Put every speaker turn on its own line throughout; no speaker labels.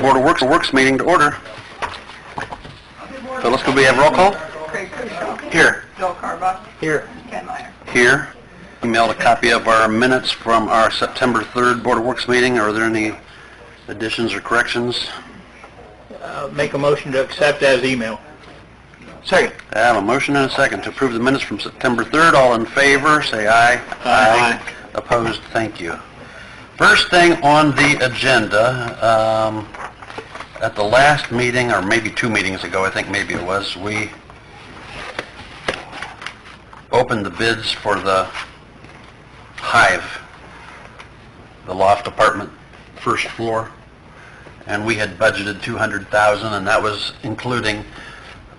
Board of Works meeting to order. So let's go, we have roll call?
Craig Kershaw.
Here.
Joel Carbach.
Here.
Ken Meyer.
Here. Emailed a copy of our minutes from our September 3rd Board of Works meeting. Are there any additions or corrections?
Make a motion to accept as email.
Second. I have a motion and a second to approve the minutes from September 3rd. All in favor, say aye.
Aye.
Opposed, thank you. First thing on the agenda, at the last meeting, or maybe 2 meetings ago, I think maybe it was, we opened the bids for the Hive, the loft apartment, first floor, and we had budgeted $200,000, and that was including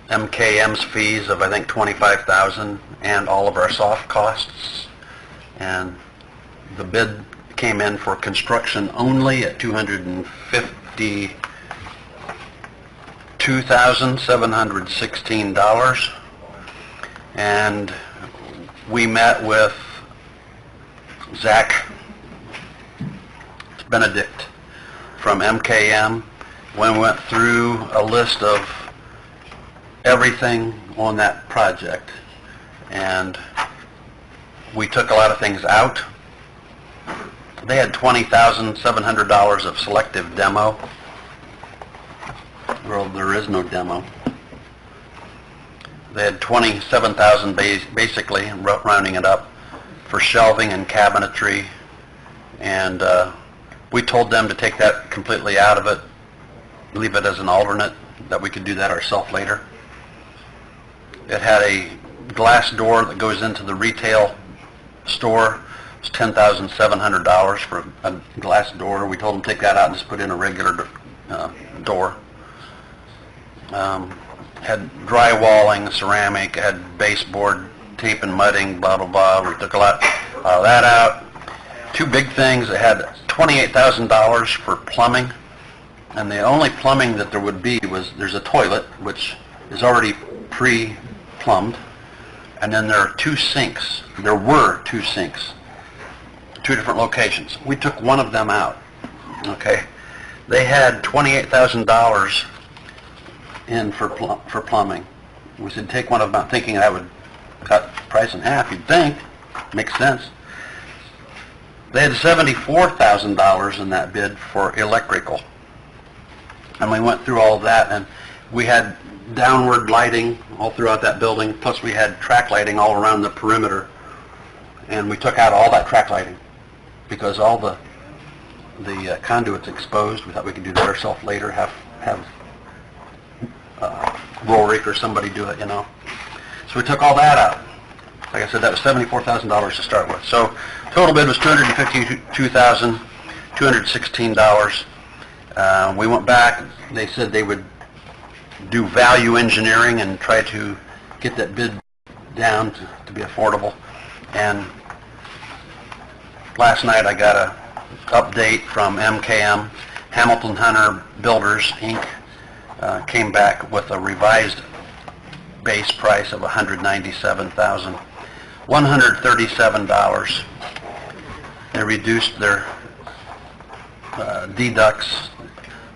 MKM's fees of, I think, $25,000 and all of our soft costs. And the bid came in for construction only at $252,716, and we met with Zach Benedict from MKM when we went through a list of everything on that project, and we took a lot of things out. They had $20,700 of selective demo. Well, there is no demo. They had $27,000 basically, rounding it up, for shelving and cabinetry, and we told them to take that completely out of it, leave it as an alternate, that we could do that ourselves later. It had a glass door that goes into the retail store. It's $10,700 for a glass door. We told them to take that out and just put in a regular door. Had drywalling, ceramic, had baseboard, tape and mudding, blah, blah, blah. We took a lot of that out. 2 big things. It had $28,000 for plumbing, and the only plumbing that there would be was, there's a toilet, which is already pre-plumbed, and then there are 2 sinks. There were 2 sinks, 2 different locations. We took one of them out, okay? They had $28,000 in for plumbing. We said take one of them out, thinking that would cut the price in half, you'd think. Makes sense. They had $74,000 in that bid for electrical. And we went through all of that, and we had downward lighting all throughout that building, plus we had track lighting all around the perimeter. And we took out all that track lighting because all the conduit's exposed. We thought we could do that ourselves later, have Rorik or somebody do it, you know. So we took all that out. Like I said, that was $74,000 to start with. So total bid was $252,216. We went back. They said they would do value engineering and try to get that bid down to be affordable. And last night I got a update from MKM. Hamilton Hunter Builders, Inc. Came back with a revised base price of $197,137. They reduced their deducts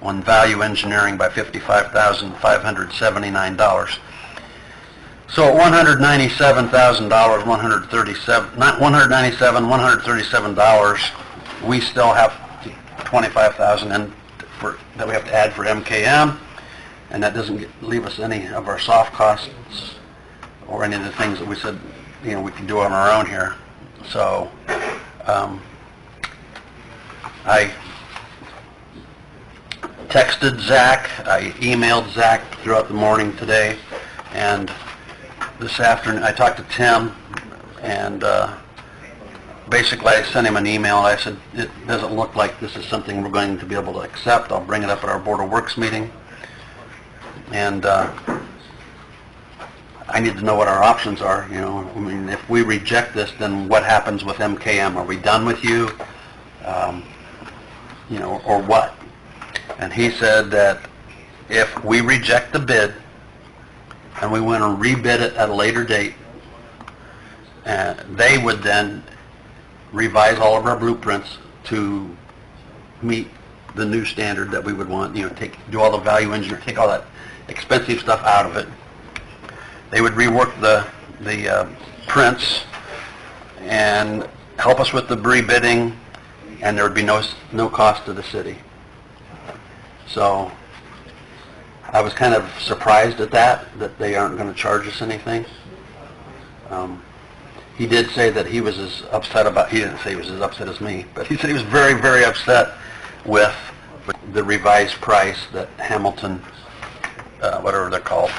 on value engineering by $55,579. So at $197,000, $137, we still have $25,000 that we have to add for MKM, and that doesn't leave us any of our soft costs or any of the things that we said, you know, we can do on our own here. So I texted Zach, I emailed Zach throughout the morning today, and this afternoon I talked to Tim, and basically I sent him an email. I said, it doesn't look like this is something we're going to be able to accept. I'll bring it up at our Board of Works meeting, and I need to know what our options are. You know, I mean, if we reject this, then what happens with MKM? Are we done with you? You know, or what? And he said that if we reject the bid and we want to rebid it at a later date, they would then revise all of our blueprints to meet the new standard that we would want, you know, do all the value engineering, take all that expensive stuff out of it. They would rework the prints and help us with the rebidding, and there would be no cost to the city. So I was kind of surprised at that they aren't going to charge us anything. He did say that he was as upset about, he didn't say he was as upset as me, but he said he was very, very upset with the revised price that Hamilton, whatever they're called,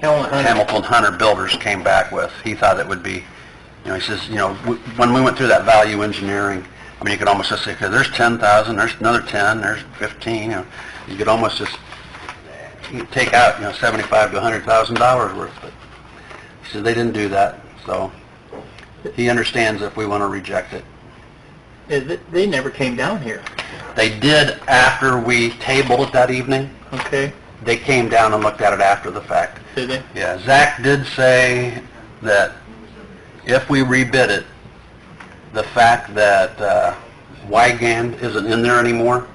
Hamilton Hunter Builders came back with. He thought it would be, you know, he says, you know, when we went through that value engineering, I mean, you could almost just say, okay, there's 10,000, there's another 10, there's 15, you know, you could almost just take out, you know, $75,000 to $100,000 worth. But he said they didn't do that, so he understands if we want to reject it.
They never came down here.
They did after we tabled it that evening.
Okay.
They came down and looked at it after the fact.
Did they?
Yeah, Zach did say that if we rebid it, the fact that Wygand isn't in there anymore,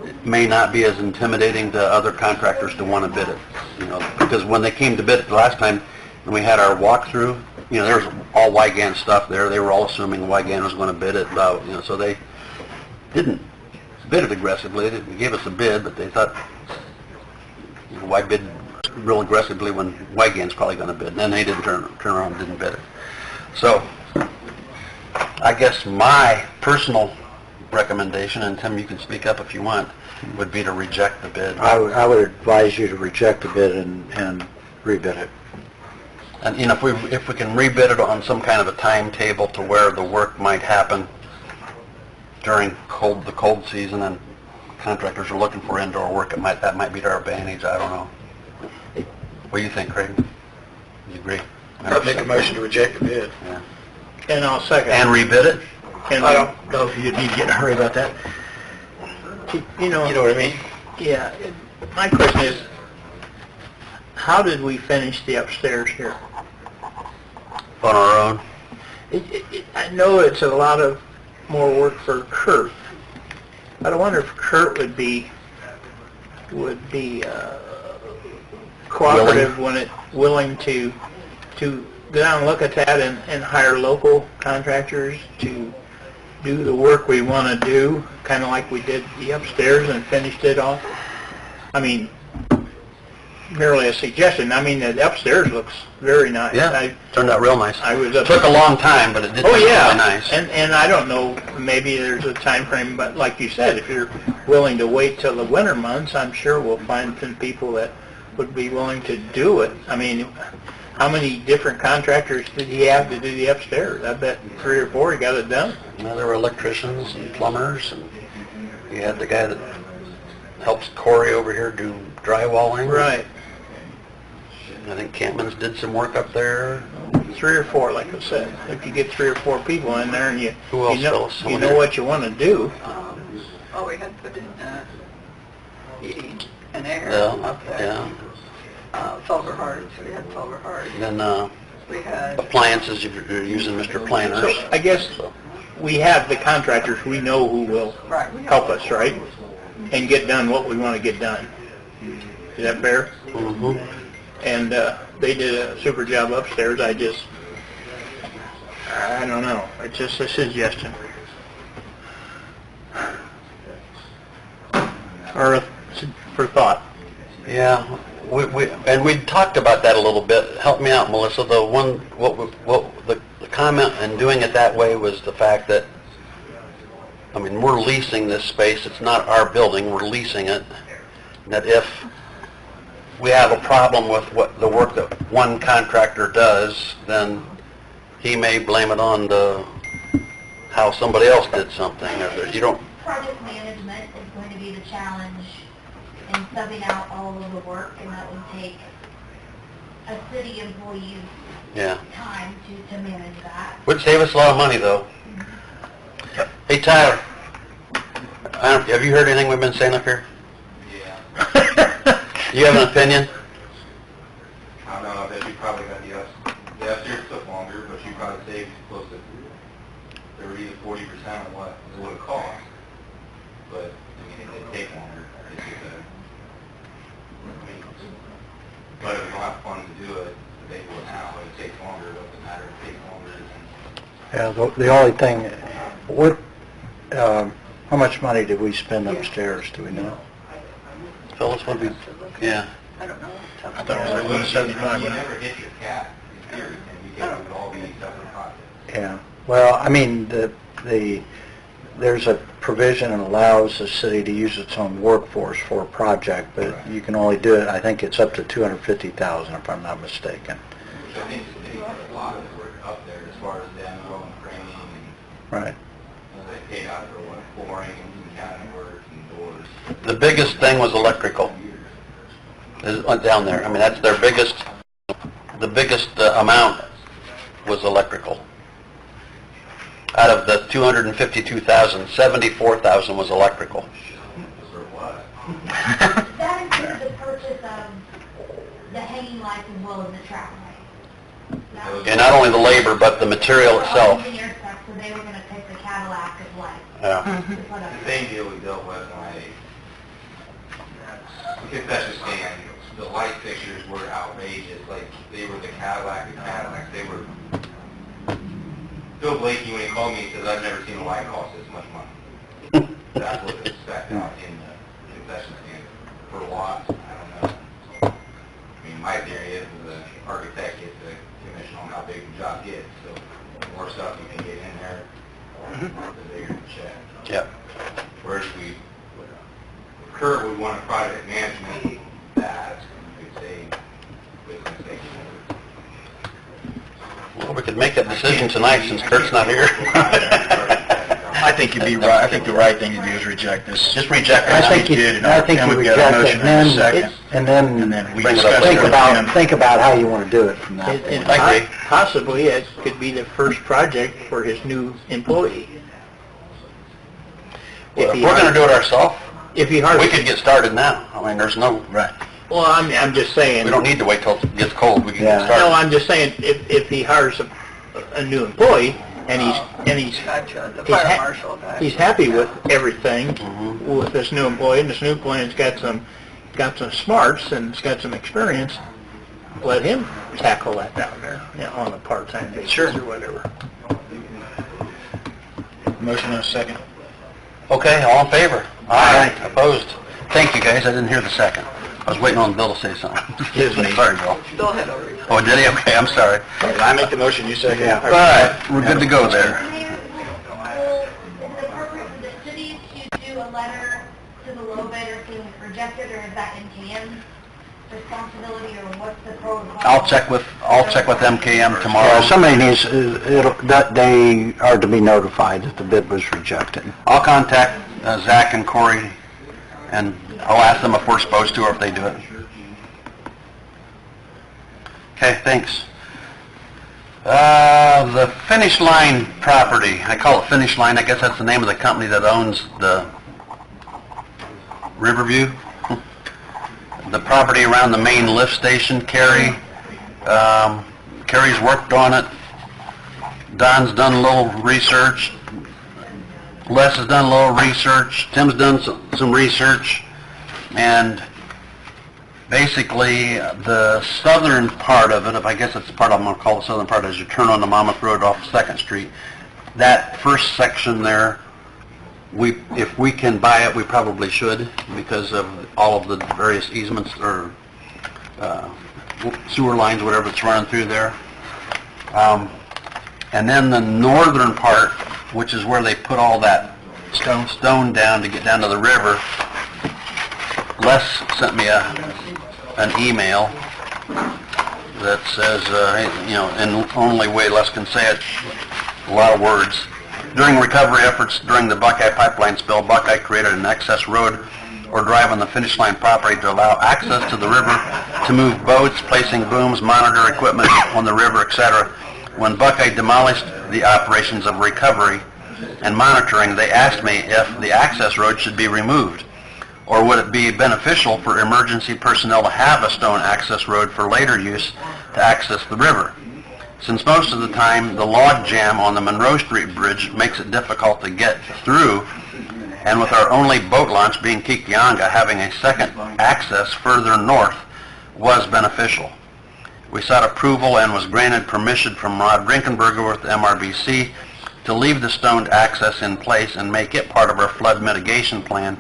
it may not be as intimidating to other contractors to want to bid it. You know, because when they came to bid it the last time, when we had our walkthrough, you know, there was all Wygand stuff there. They were all assuming Wygand was going to bid it, you know, so they didn't bid it aggressively. They gave us a bid, but they thought, you know, why bid real aggressively when Wygand's probably going to bid? And then they didn't turn around and didn't bid it. So I guess my personal recommendation, and Tim, you can speak up if you want, would be to reject the bid.
I would advise you to reject the bid and rebid it.
And, you know, if we can rebid it on some kind of a timetable to where the work might happen during the cold season, and contractors are looking for indoor work, that might be to our advantage. I don't know. What do you think, Craig? You agree?
I'd make a motion to reject the bid.
Yeah.
And I'll second.
And rebid it?
And I don't know if you need to get in a hurry about that. You know
what I mean?
Yeah. My question is, how did we finish the upstairs here?
On our own?
I know it's a lot of more work for Kurt, but I wonder if Kurt would be cooperative willing to go down and look at that and hire local contractors to do the work we want to do, kind of like we did the upstairs and finished it off. I mean, merely a suggestion. I mean, the upstairs looks very nice.
Yeah, turned out real nice.
I was
It took a long time, but it did look really nice.
And I don't know, maybe there's a time frame, but like you said, if you're willing to wait till the winter months, I'm sure we'll find some people that would be willing to do it. I mean, how many different contractors did he have to do the upstairs? I bet 3 or 4 he got it done.
Well, there were electricians and plumbers, and he had the guy that helps Corey over here do drywalling.
Right.
I think Campman's did some work up there.
3 or 4, like I said. If you get 3 or 4 people in there and you
Phyllis?
know what you want to do.
We had put in heating and air
Yeah,
up there.
yeah.
Silver hearts, we had silver hearts.
Then
We had...
appliances, you're using Mr. Planners.
So I guess we have the contractors we know who will help us, right? And get done what we want to get done. Is that fair?
Mm-hmm.
And they did a super job upstairs. I don't know. It's just a suggestion. Or for thought.
Yeah, we talked about that a little bit. Help me out, Melissa. The comment in doing it that way was the fact that, I mean, we're leasing this space. It's not our building. We're leasing it. That if we have a problem with the work that one contractor does, then he may blame it on how somebody else did something. Or you don't.
Project management is going to be the challenge in subbing out all of the work, and that would take a city employee's time to manage that.
Would save us a lot of money, though. Hey, Tyler, have you heard anything we've been saying up here?
Yeah.
You have an opinion?
I don't know, that you probably got the upstairs took longer, but you probably saved close to 30 to 40% of what it would have cost. But, I mean, now. It takes longer, it doesn't matter, it takes longer.
Yeah, the only thing, what, how much money did we spend upstairs, do we know?
Phyllis, what do we, yeah.
I don't know.
I thought it was like 175.
You never hit your cap, in theory, and you get it would all be separate projects.
Yeah, well, I mean, there's a provision that allows the city to use its own workforce for a project, but you can only do it, I think it's up to $250,000 if I'm not mistaken.
Which I think the city put a lot of the work up there as far as demo and framing and
Right.
they paid out for what, flooring and cabinet work and doors.
The biggest thing was electrical. It went down there. I mean, that's their biggest, the biggest amount was electrical. Out of the 252,000, 74,000 was electrical.
That included the purchase of the hanging lights as well as the track lights. That was-
And not only the labor, but the material itself.
Engineer specs, so they were gonna pick the Cadillac as lights.
Yeah.
To put up.
The same deal we dealt with when concession stand, the light fixtures were outrageous, like, they were the Cadillacs, they were, Bill Blakey, when he called me, he says, I've never seen a light cost this much money. That's what it's spec'd out in the concession stand, for lots, I don't know. I mean, my theory is, the architect gets a commission on how big the job gets, so the more stuff you can get in there, the bigger the check.
Yeah.
Whereas Kurt would want a project management that you could say, with mistakes.
Well, we could make that decision tonight since Kurt's not here.
I think you'd be right. I think the right thing to do is reject this.
Just reject it.
I think you reject it, and then
we
Bring it
discuss
up
it
think
with
about,
him.
think about how you want to do it from that
And
point.
I agree.
possibly it could be the first project for his new employee.
Well, if we're going to do it ourselves,
If he hires...
we could get started now. I mean, there's no,
Right.
Well, I'm just saying...
we don't need to wait till it gets cold. We can
Yeah.
get started.
No, I'm just saying, if he hires a new employee, and he's
Gotcha, the
He's
fire
ha-
marshal guy.
he's happy with everything
Mm-hmm.
with this new employee, and this new employee's got some smarts and he's got some experience, let him tackle that down there, you know, on a part-time basis
Sure.
or whatever.
Motion and a second.
Okay, all in favor? Aye. Opposed? Thank you, guys. I didn't hear the second. I was waiting on Bill to say something.
Excuse me.
Sorry, Bill.
Still ahead over you.
Oh, did he? Okay, I'm sorry.
Did I make the motion, you second?
Yeah.
All right, we're good to go there.
Mayor, is it appropriate for the city to do a letter to the low bidder saying it's rejected, or is that MKM's responsibility, or what's the protocol?
I'll check with MKM
Yeah,
tomorrow.
somebody needs, that they are to be notified that the bid was rejected.
I'll contact Zach and Corey, and I'll ask them if we're supposed to or if they do it. Okay, thanks. The Finish Line property, I call it Finish Line, I guess that's the name of the company that owns the Riverview. The property around the main lift station, Carrie's worked on it. Don's done a little research. Les has done a little research. Tim's done some research. And basically, the southern part of it, if I guess that's the part I'm going to call the southern part, as you turn on the Monmouth Road off 2nd Street, that first section there, if we can buy it, we probably should, because of all of the various easements or sewer lines, whatever that's running through there. And then the northern part, which is where they put all that stone down to get down to the river, Les sent me an email that says, in the only way Les can say it, a lot of words. During recovery efforts during the Buckeye pipeline spill, Buckeye created an access road or drive on the Finish Line property to allow access to the river to move boats, placing booms, monitor equipment on the river, etc. When Buckeye demolished the operations of recovery and monitoring, they asked me if the access road should be removed, or would it be beneficial for emergency personnel to have a stone access road for later use to access the river. Since most of the time the log jam on the Monroe Street Bridge makes it difficult to get through, and with our only boat launch being Kikianga, having a second access further north was beneficial. We sought approval and was granted permission from Rod Rinkenberger with MRBC to leave the stoned access in place and make it part of our flood mitigation plan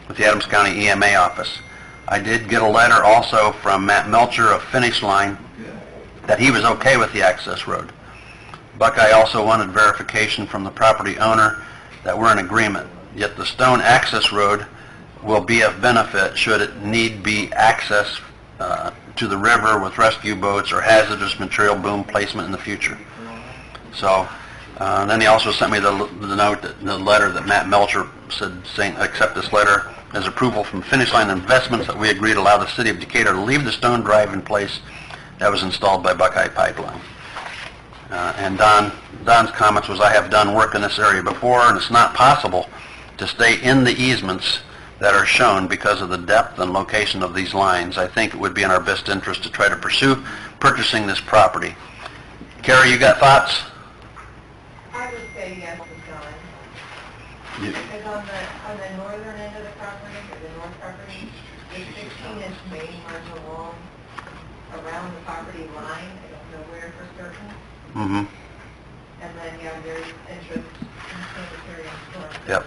with the Adams County EMA office. I did get a letter also from Matt Melcher of Finish Line that he was okay with the access road. Buckeye also wanted verification from the property owner that we're in agreement, yet the stone access road will be of benefit should it need be access to the river with rescue boats or hazardous material boom placement in the future. So, then he also sent me the note, the letter that Matt Melcher said, saying, accept this letter as approval from Finish Line Investments that we agree to allow the city of Decatur to leave the stone drive in place that was installed by Buckeye Pipeline. And Don's comments was, I have done work in this area before, and it's not possible to stay in the easements that are shown because of the depth and location of these lines. I think it would be in our best interest to try to pursue purchasing this property. Carrie, you got thoughts?
I would say yes to John. Because on the northern end of the property, or the north property, the 16-inch main runs along around the property line. I don't know where for certain.
Mm-hmm.
And then, yeah, there's interest in sanitary and storm.
Yep.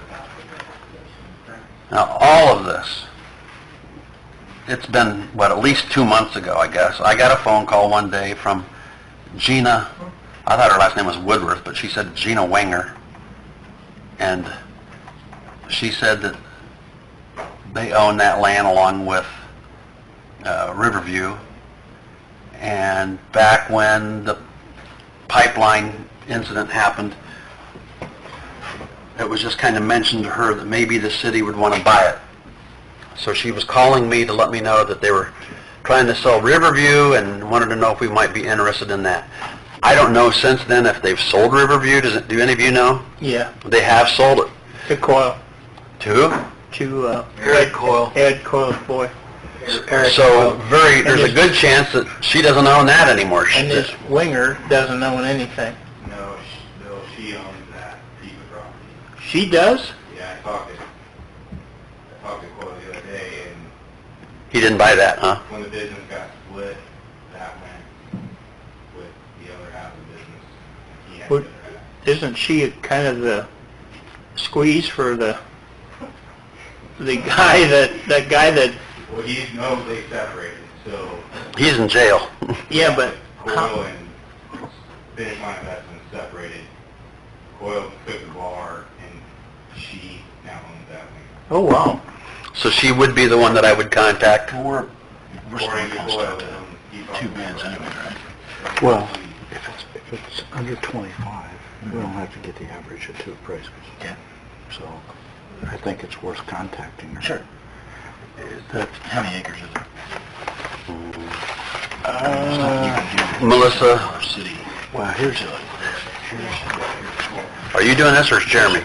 Now, all of this, it's been, what, at least 2 months ago, I guess. I got a phone call one day from Gina, I thought her last name was Woodworth, but she said Gina Wenger. And she said that they own that land along with Riverview. And back when the pipeline incident happened, it was just kind of mentioned to her that maybe the city would want to buy it. So she was calling me to let me know that they were trying to sell Riverview and wanted to know if we might be interested in that. I don't know since then if they've sold Riverview. Do any of you know?
Yeah,
They have sold it.
to Coyle,
To?
to,
Ed Coyle.
Ed Coyle's boy.
So there's a good chance that she doesn't own that anymore.
And this Winger doesn't own anything.
No, she owns that piece of property.
She does?
Yeah, I talked to Coyle the other day, and
He didn't buy that, huh?
when the business got split, that went with the other half of the business. He had the
Would-
other half.
Isn't she kind of the squeeze for the guy that,
Well, he knows they separated, so
He's in jail.
yeah, but
Coyle and Finish Line Investments separated. Coyle took the bar, and she now owns that wing.
oh, wow.
So she would be the one that I would contact.
We're still
According to
close
Coyle,
to
he's
two
also-
bids anyway, right?
Well, if it's under 25, we don't have to get the average of two appraisals.
Yeah.
So I think it's worth contacting her.
Sure.
That-
How many acres is it?
Melissa,
Or city?
Well, here's
are you doing this or is Jeremy?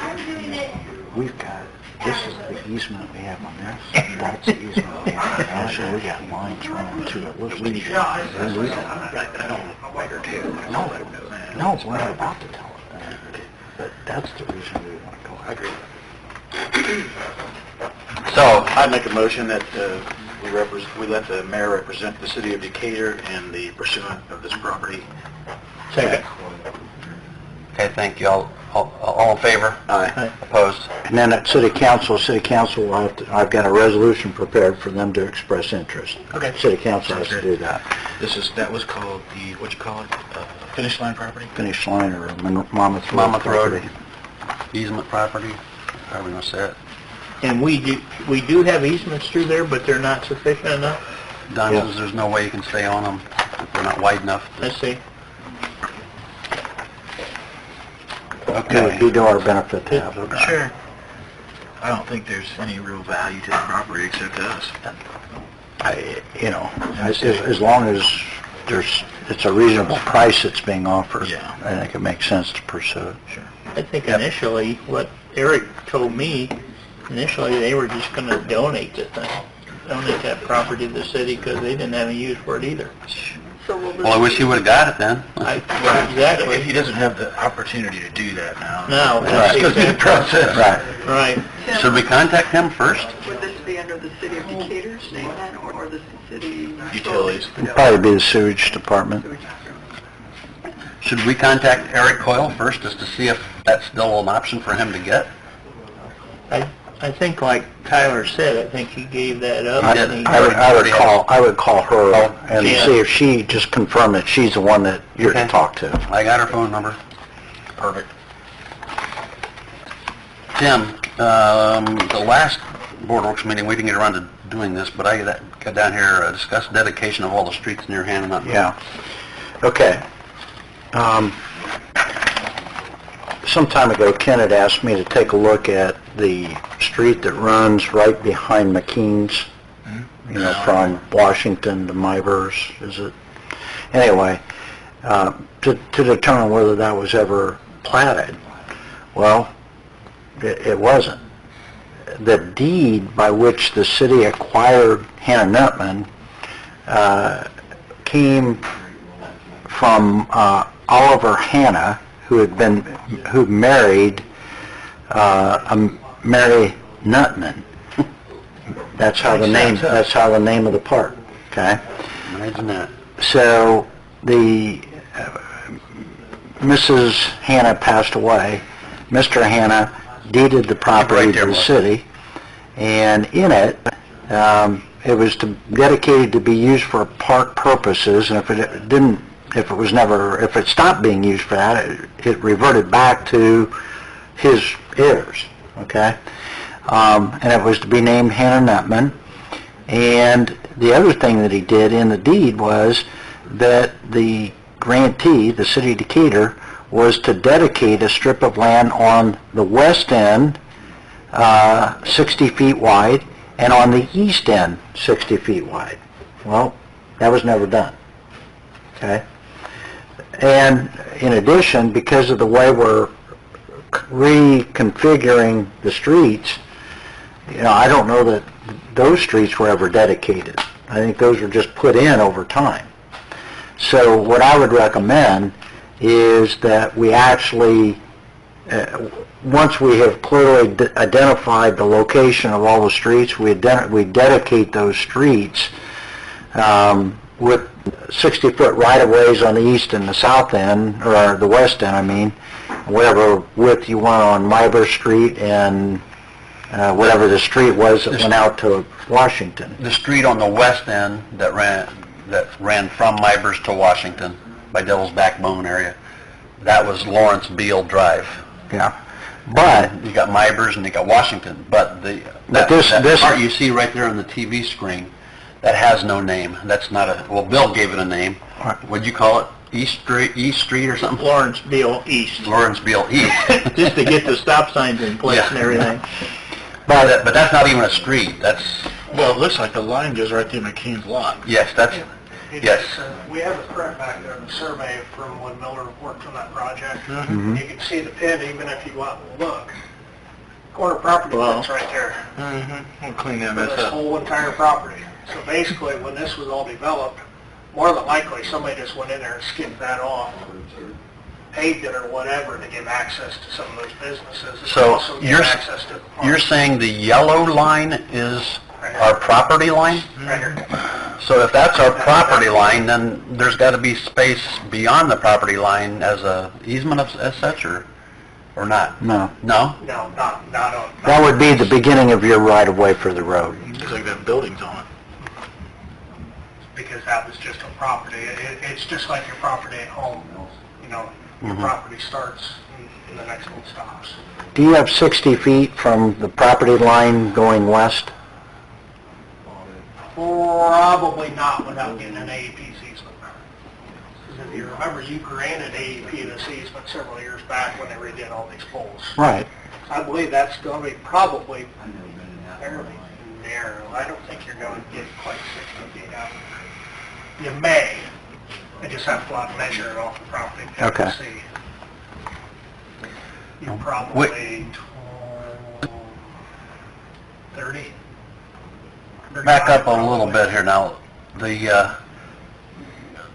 I'm doing it.
we've got, this is the easement we have on this, that's the easement we have on that, so we got lines running to it. We need to, no, we're not about to tell it, but that's the reason we want to go. I agree.
So,
I'd make a motion that we let the mayor represent the city of Decatur in the pursuit of this property.
Second.
okay, thank you. All in favor?
Aye.
Opposed?
And then at city council will have to, I've got a resolution prepared for them to express interest.
Okay.
City council has to do that.
That was called what'd you call it? Finish line property?
Finish line or Monmouth Road.
Monmouth Road.
property.
Easement property, however you want to say it.
And we do have easements through there, but they're not sufficient enough?
Don
Yeah.
says there's no way you can stay on them if they're not wide enough.
Let's see.
It would be to our benefit to have it.
Sure. I don't think there's any real value to the property except to us.
As long as it's a reasonable price that's being offered.
Yeah.
I think it makes sense to pursue it.
Sure.
I think initially, what Eric told me, initially they were just going to donate that property to the city because they didn't have any use for it either.
Well, I wish he would've got it then.
Exactly.
If he doesn't have the opportunity to do that now.
No,
Right.
that's exactly,
Right.
right.
Should we contact him first?
Would this be an under the city of Decatur's name then, or the city?
Utilities.
It'd probably be the sewage department.
Should we contact Eric Coyle first, just to see if that's still an option for him to get?
I think like Tyler said, I think he gave that up.
I
and he-
I would call her and
Yeah.
see if she just confirmed that she's the one that you're to
Okay.
talk to.
I got her phone number.
Perfect.
Tim, the last Board Works meeting, we didn't get around to doing this, but I got down here, discuss dedication of all the streets near Hannah.
Yeah. Okay. Some time ago, Ken had asked me to take a look at the street that runs right behind McKean's, you know, from Washington to Mybers, is it? Anyway, to determine whether that was ever platted. Well, it wasn't. The deed by which the city acquired Hannah Nutman came from Oliver Hannah, who married Mary Nutman. That's how the name of the park. Okay.
Imagine that.
So the Mrs. Hannah passed away. Mr. Hannah deeded the property
Right there,
to the
Mark.
city, and in it, it was dedicated to be used for park purposes. And if it stopped being used for that, it reverted back to his heirs. Okay, and it was to be named Hannah Nutman. And the other thing that he did in the deed was that the grantee, the city of Decatur, was to dedicate a strip of land on the west end, 60 feet wide, and on the east end, 60 feet wide. Well, that was never done. Okay? And in addition, because of the way we're reconfiguring the streets, you know, I don't know that those streets were ever dedicated. I think those were just put in over time. So what I would recommend is that we actually, once we have clearly identified the location of all the streets, we dedicate those streets with 60-foot right-of-ways on the east and the south end, or the west end, I mean, whatever width you want on Myber Street and whatever the street was that went out to Washington.
The street on the west end that ran from Mybers to Washington by Devil's Backbone area, that was Lawrence Beal Drive.
Yeah. But
You got Mybers and you got Washington, but that part you see right there on the TV screen, that has no name. That's not well, Bill gave it a name. What'd you call it? East Street or something?
Lawrence Beal East,
Lawrence Beal East.
just to get the stop signs in place
Yeah.
and everything.
But that's not even a street. That's,
Well, it looks like the line goes right through McKean's lot.
yes, yes.
We have the print back there in the survey from when Miller worked on that project.
Mm-hmm.
You can see the pin even if you go out and look. Corner property
Wow.
pin's right there.
We'll clean that
For
mess
this
up.
whole entire property. So basically, when this was all developed, more than likely, somebody just went in there and skipped that off, paved it or whatever to give access to some of those businesses. and
So
also give
you're
access to the park.
you're saying the yellow line is our property line?
Right here.
So if that's our property line, then there's got to be space beyond the property line as a easement as such, or not?
no,
No?
No, not on.
that would be the beginning of your right-of-way for the road.
Looks like that building's on it.
Because that was just a property. It's just like your property at home, you know, your property starts and the next one stops.
Do you have 60 feet from the property line going west?
Probably not without getting an AEP easement. Because if you remember, you granted AEP this easement several years back when they redid all these poles.
Right.
I believe that's going to be probably fairly narrow. I don't think you're going to get quite 60 feet out. You may. I just have to go out and measure it off the property.
Okay.
To see. You're probably 30.
Back up a little bit here now. The,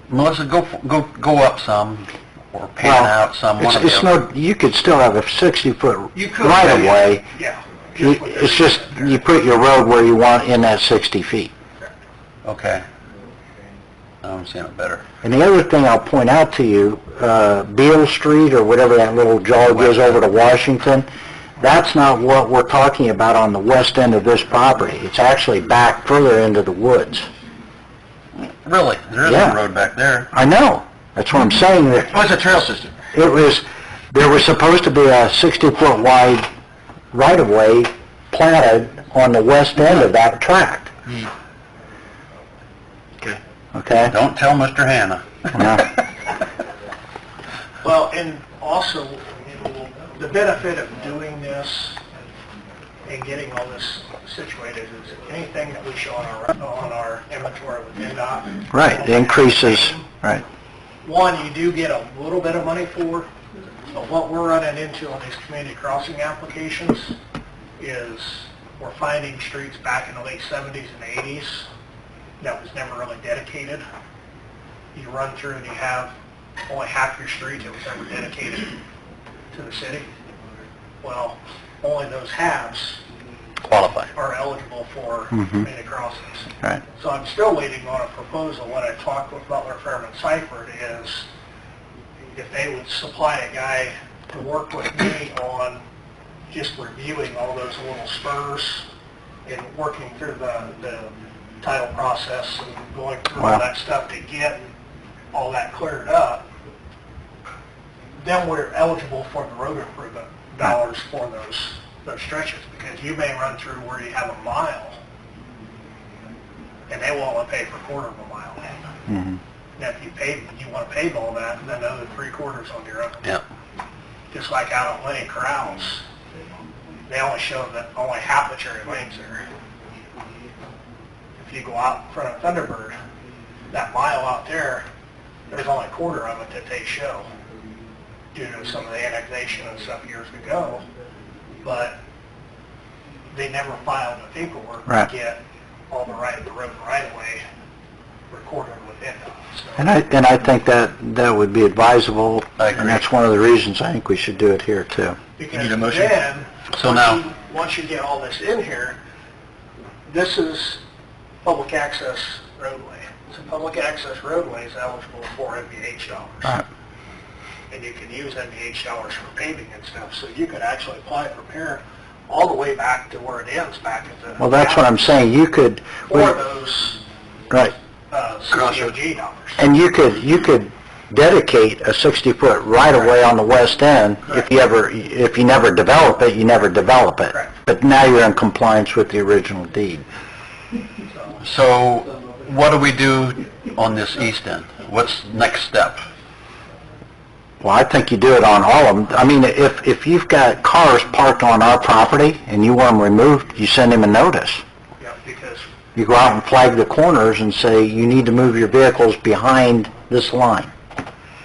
Melissa, go up some, or pan out some, one of the
It's
other.
no, you could still have a 60-foot
You could,
right-of-way
yeah.
It's just, you put your road where you want in that 60 feet.
Okay. I understand it better.
And the other thing I'll point out to you, Beale Street, or whatever that little jog is over to Washington, that's not what we're talking about on the west end of this property. It's actually back further into the woods.
Really? There is a road back there.
I know. That's what I'm saying.
What's a trail system?
There was supposed to be a 60-foot wide right-of-way planted on the west end of that tract. Okay?
Don't tell Mr. Hanna.
Well, and also, the benefit of doing this and getting all this situated is anything that we show on our inventory with NDOT.
Right, the increases, right.
One, you do get a little bit of money for, but what we're running into on these community crossing applications is we're finding streets back in the late 70s and 80s that was never really dedicated. You run through and you have only half your street that was ever dedicated to the city. Well, only those halves
Qualify.
are eligible for community crossings.
Right.
So I'm still waiting on a proposal. What I talked with Butler, Fairman, Seifert is if they would supply a guy to work with me on just reviewing all those little spurs and working through the title process and going through all that stuff to get all that cleared up, then we're eligible for the road improvement dollars for those stretches, because you may run through where you have a mile and they will only pay for a quarter of a mile. Now if you want to pave all that, then the other 3/4 on your own.
Yep.
Just like out at Lenny Corrals, they only show that only half the cherry lane's there. If you go out in front of Thunderbird, that mile out there, there's only a quarter of it that they show due to some of the annexation and stuff years ago, but they never filed the paperwork to get all the road right-of-way recorded with NDOT. So,
And I think that would be advisable,
I agree.
and that's one of the reasons I think we should do it here too.
because
need a motion?
then,
So now-
once you get all this in here, this is public access roadway. So public access roadway is eligible for MVH dollars.
Right.
And you can use MVH dollars for paving and stuff, so you could actually apply for repair all the way back to where it ends back at the...
Well, that's what I'm saying. You could...
For those
Right.
CCOG dollars.
And you could dedicate a 60-foot right-of-way on the west end.
Correct.
If you never develop it, you never develop it.
Correct.
But now you're in compliance with the original deed.
So what do we do on this east end? What's next step?
Well, I think you do it on all of them. I mean, if you've got cars parked on our property and you want them removed, you send them a notice.
Yeah, because
You go out and flag the corners and say, you need to move your vehicles behind this line.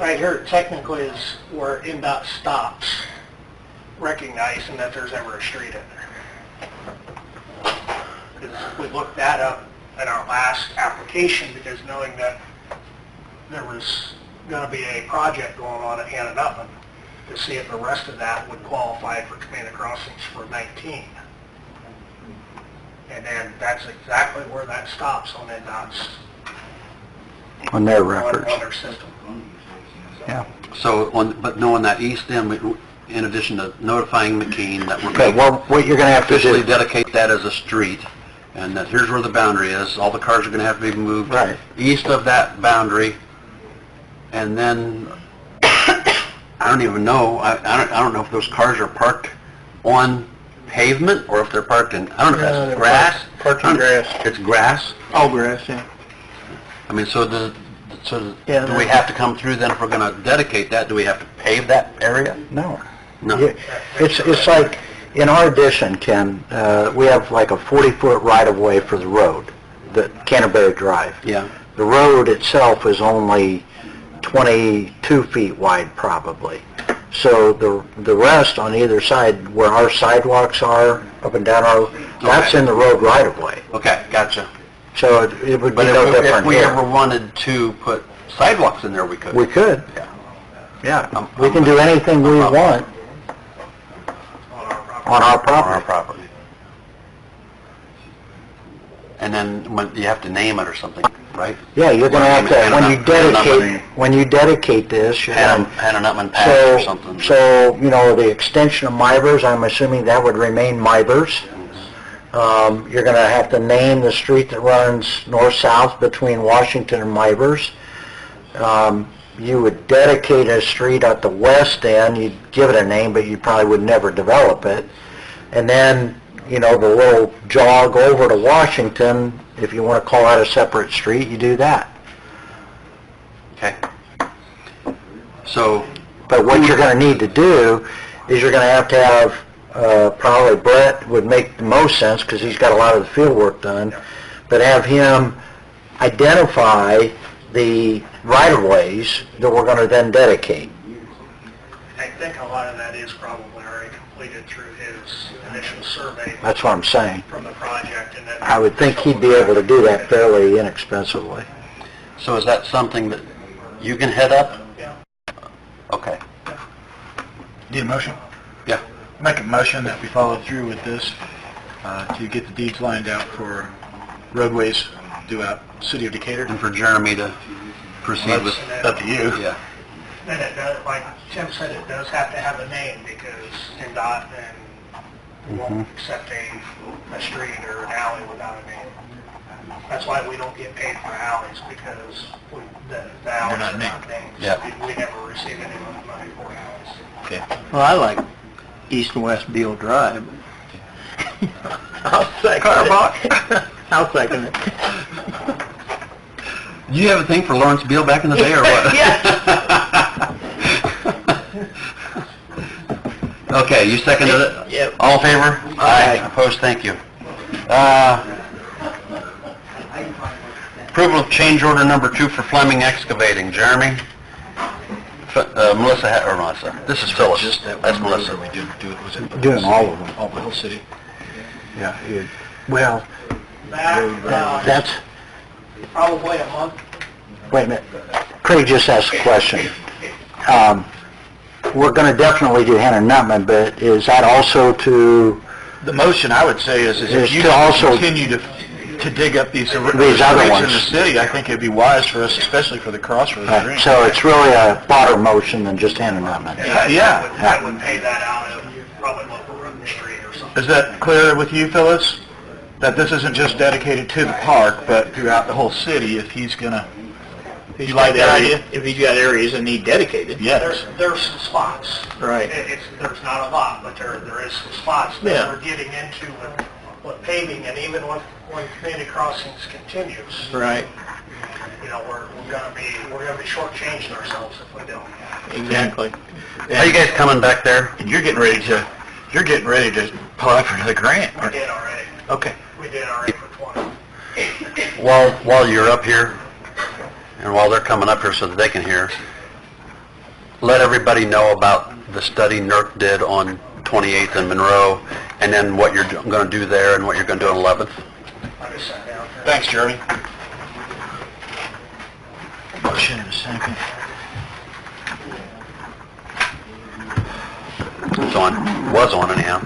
right here technically is where NDOT stops, recognizing that there's ever a street in there. Because we looked that up in our last application, because knowing that there was going to be a project going on at Hannah Nutlin to see if the rest of that would qualify for community crossings for 19. And then that's exactly where that stops on NDOT's
On their records.
on their system.
Yeah.
So, but knowing that east end, in addition to notifying McKean that we're
Okay,
going
well, what you're going to have to
officially
do...
dedicate that as a street, and that here's where the boundary is, all the cars are going to have to be moved
Right.
east of that boundary, and then, I don't even know, I don't know if those cars are parked on pavement, or if they're parked in, I don't know if
No,
that's
they're
grass?
parked in grass.
It's grass?
All grass, yeah.
I mean, so do
Yeah,
we have to come through then, if we're going to dedicate that, do we have to pave that area?
No.
No.
Yeah, It's like, in our addition, Ken, we have like a 40-foot right-of-way for the road, the Canterbury Drive.
Yeah.
The road itself is only 22 feet wide, probably. So the rest on either side, where our sidewalks are, up and down our, that's
Okay.
in the road right-of-way.
Okay, gotcha.
So it would be
But
no
if
different
we
here.
ever wanted to put sidewalks in there, we could.
We could,
Yeah.
yeah. We can do anything we want on our
On our
property.
property. And then when, you have to name it or something, right?
Yeah, you're gonna have to,
Hannah
when you dedicate this, you're gonna...
Hannah Nutman Pass or something.
So, you know, the extension of Mivers, I'm assuming that would remain Mivers. You're gonna have to name the street that runs north-south between Washington and Mivers. You would dedicate a street at the west end, you'd give it a name, but you probably would never develop it. And then, you know, the little jog over to Washington, if you want to call that a separate street, you do that.
Okay. So,
But what you're going to need to do is you're going to have, probably Brett would make the most sense because he's got a lot of the field work done, but have him identify the right-of-ways that we're going to then dedicate.
I think a lot of that is probably already completed through his initial survey
That's what I'm saying.
from the project, and then...
I would think he'd be able to do that fairly inexpensively.
so is that something that you can head up?
Yeah.
Okay.
Need a motion?
Yeah.
Make a motion that we follow through with this to get the deeds lined out for roadways throughout the city of Decatur.
And for Jeremy to proceed with...
Up to you.
Yeah.
And it does, like Tim said, it does have to have a name because NDOT won't accept a street or an alley without a name. That's why we don't get paid for alleys, because the alleys
not
are not
named.
named.
Yeah.
We never receive any money for alleys.
Okay.
Well, I like east and west Beale Drive. I'll second it. I'll second it.
Did you have a thing for Lawrence Beale back in the day, or what? Okay, you seconded it?
Yep.
All in favor? Aye. Opposed, thank you. Approval of change order number 2 for Fleming Excavating. Jeremy? Melissa, this is Phyllis. That's Melissa.
We did do it, was it?
Doing all of them.
All the whole city?
Yeah. Well, that's,
Probably a month.
wait a minute. Craig just asked a question. We're going to definitely do Hannah Nutman, but is that also to...
The motion, I would say, is
Is
if you
to also-
continue to dig up these
other
streets in
ones.
the city, I think it'd be wise for us, especially for the crossroads
Right,
green.
so it's really a broader motion than just Hannah Nutman.
Yeah.
I would pay that out of probably local road and street or something.
Is that clear with you, Phyllis? That this isn't just dedicated to the park, but throughout the whole city, if he's gonna... You like that idea?
If he's got areas that need dedicated.
Yes.
There's some spots.
Right.
There's not a lot, but there is some spots
Yeah.
that we're getting into with paving, and even when community crossings continues,
Right.
you know, we're gonna be shortchanging ourselves if we don't.
Exactly.
Are you guys coming back there?
And you're getting ready to apply for the grant,
We
aren't you?
did already.
Okay.
We did already for 20.
While you're up here, and while they're coming up here so that they can hear, let everybody know about the study NERC did on 28th and Monroe, and then what you're going to do there and what you're going to do on 11th.
I just sat down here.
Thanks, Jeremy. Motion in a second.
It's on, was on anyhow.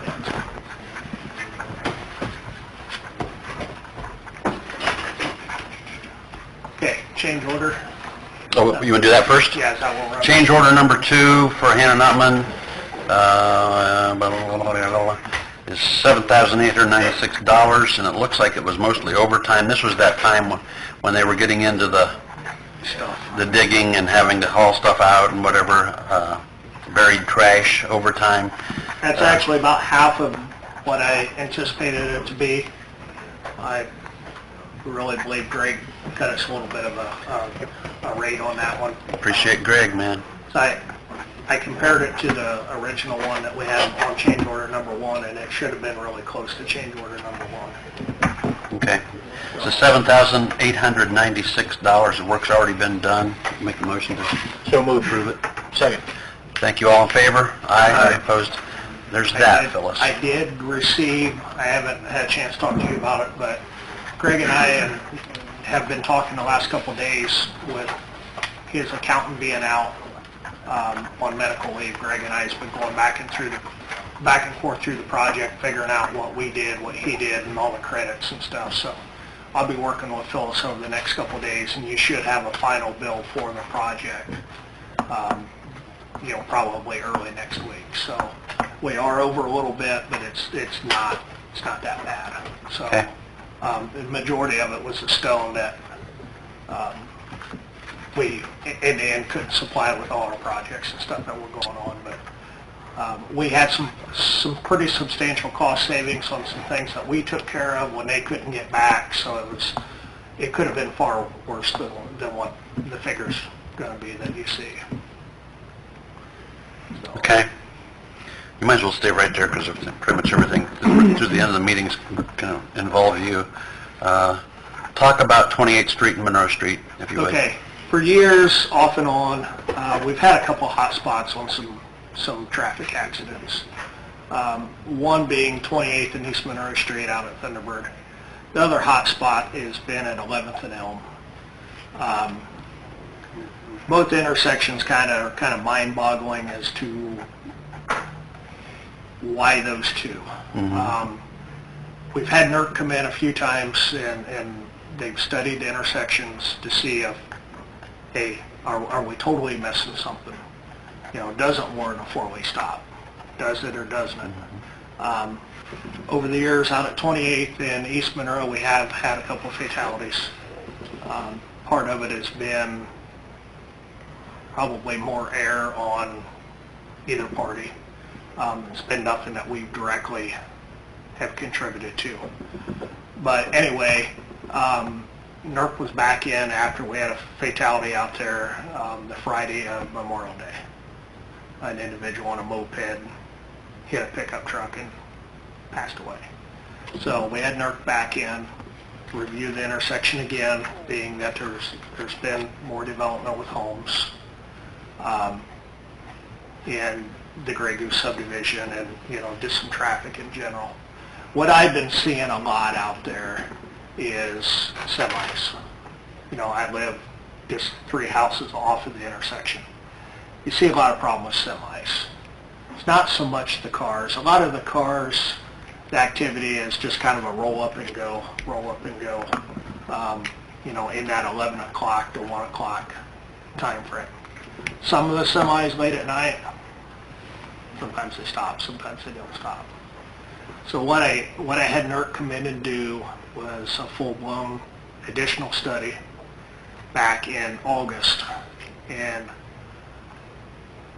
Okay, change order.
Oh, you want to do that first?
Yeah, is that what we're up?
Change order number 2 for Hannah Nutman is $7,896, and it looks like it was mostly overtime. This was that time when they were getting into the digging and having to haul stuff out and whatever, buried trash overtime.
That's actually about half of what I anticipated it to be. I really believe Greg cut us a little bit of a rate on that one.
Appreciate Greg, man.
So I compared it to the original one that we had on change order number 1, and it should have been really close to change order number 1.
Okay. So $7,896. The work's already been done. Make a motion to
So moved.
approve it.
Second.
Thank you. All in favor? Aye. Opposed? There's that, Phyllis.
I did receive, I haven't had a chance to talk to you about it, but Greg and I have been talking the last couple of days with his accountant being out on medical leave. Greg and I has been going back and forth through the project, figuring out what we did, what he did, and all the credits and stuff. So I'll be working with Phyllis over the next couple of days, and you should have a final bill for the project, probably early next week. So we are over a little bit, but it's not that bad. So
Okay.
the majority of it was the stone that we in the end couldn't supply with all our projects and stuff that were going on, but we had some pretty substantial cost savings on some things that we took care of when they couldn't get back, so it could have been far worse than what the figure's going to be that you see. So,
Okay. You might as well stay right there because pretty much everything through the end of the meeting's going to involve you. Talk about 28th Street and Monroe Street, if you would.
Okay. For years, off and on, we've had a couple hot spots on some traffic accidents. One being 28th and East Monroe Street out at Thunderbird. The other hot spot has been at 11th and Elm. Both intersections kind of mind-boggling as to why those two. We've had NERC come in a few times and they've studied the intersections to see if, hey, are we totally missing something? Doesn't warrant a four-way stop. Does it or doesn't it? Over the years out at 28th and East Monroe, we have had a couple of fatalities. Part of it has been probably more air on either party. It's been nothing that we directly have contributed to. But anyway, NERC was back in after we had a fatality out there the Friday of Memorial Day. An individual on a moped hit a pickup truck and passed away. So we had NERC back in, review the intersection again, being that there's been more development with homes in the Grey Goose subdivision and, just some traffic in general. What I've been seeing a lot out there is semis. I live just 3 houses off of the intersection. You see a lot of problem with semis. It's not so much the cars. A lot of the cars, the activity is just kind of a roll up and go, in that 11 o'clock to 1 o'clock time frame. Some of the semis late at night, sometimes they stop, sometimes they don't stop. So what I had NERC come in and do was a full-blown additional study back in August, and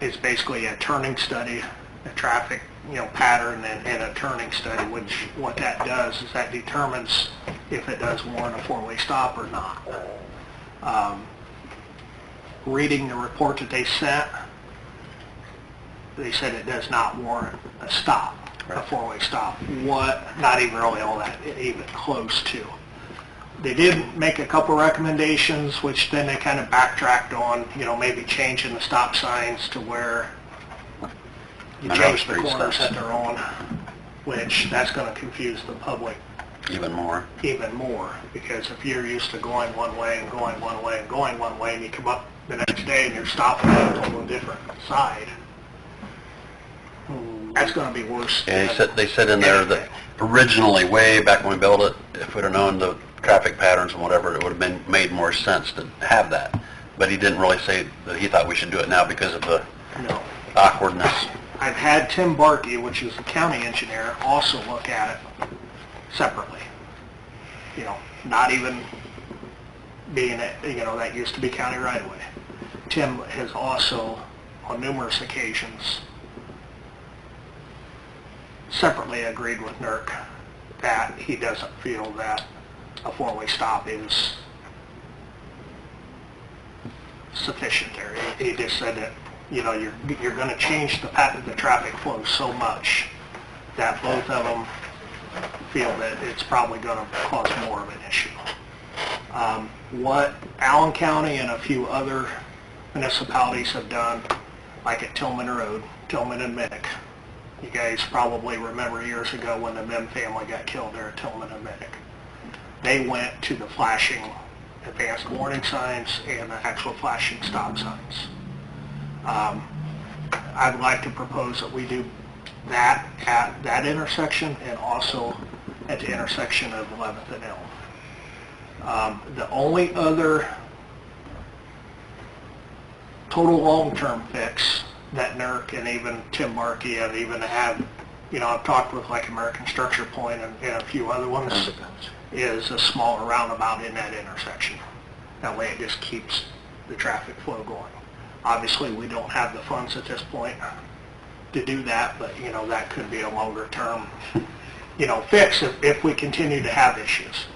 it's basically a turning study, a traffic pattern and a turning study, which what that does is that determines if it does warrant a four-way stop or not. Reading the report that they sent, they said it does not warrant a stop, a four-way stop. Not even really all that even close to. They did make a couple recommendations, which then they kind of backtracked on, maybe changing the stop signs to where you change the corners that they're on, which that's going to confuse the public
even more.
Because if you're used to going one way and going one way and going one way, and you come up the next day and you're stopping on a totally different side, that's going to be worse.
Yeah, they said in there that originally, way back when we built it, if we'd have known the traffic patterns and whatever, it would have been made more sense to have that. But he didn't really say that he thought we should do it now because of the awkwardness.
I've had Tim Barkey, which is the county engineer, also look at it separately. Not even being that used to be county right away. Tim has also, on numerous occasions, separately agreed with NERC that he doesn't feel that a four-way stop is sufficient there. He just said that you're going to change the pattern of the traffic flow so much that both of them feel that it's probably going to cause more of an issue. What Allen County and a few other municipalities have done, like at Tillman Road, Tillman and Minnick. You guys probably remember years ago when the Mim family got killed there at Tillman and Minnick. They went to the flashing advanced warning signs and the actual flashing stop signs. I'd like to propose that we do that at that intersection and also at the intersection of 11th and Elm. The only other total long-term fix that NERC and even Tim Markey and even have, I've talked with like American Structure Point and a few other ones, is a smaller roundabout in that intersection. That way it just keeps the traffic flow going. Obviously, we don't have the funds at this point to do that, but, that could be a longer-term, fix if we continue to have issues.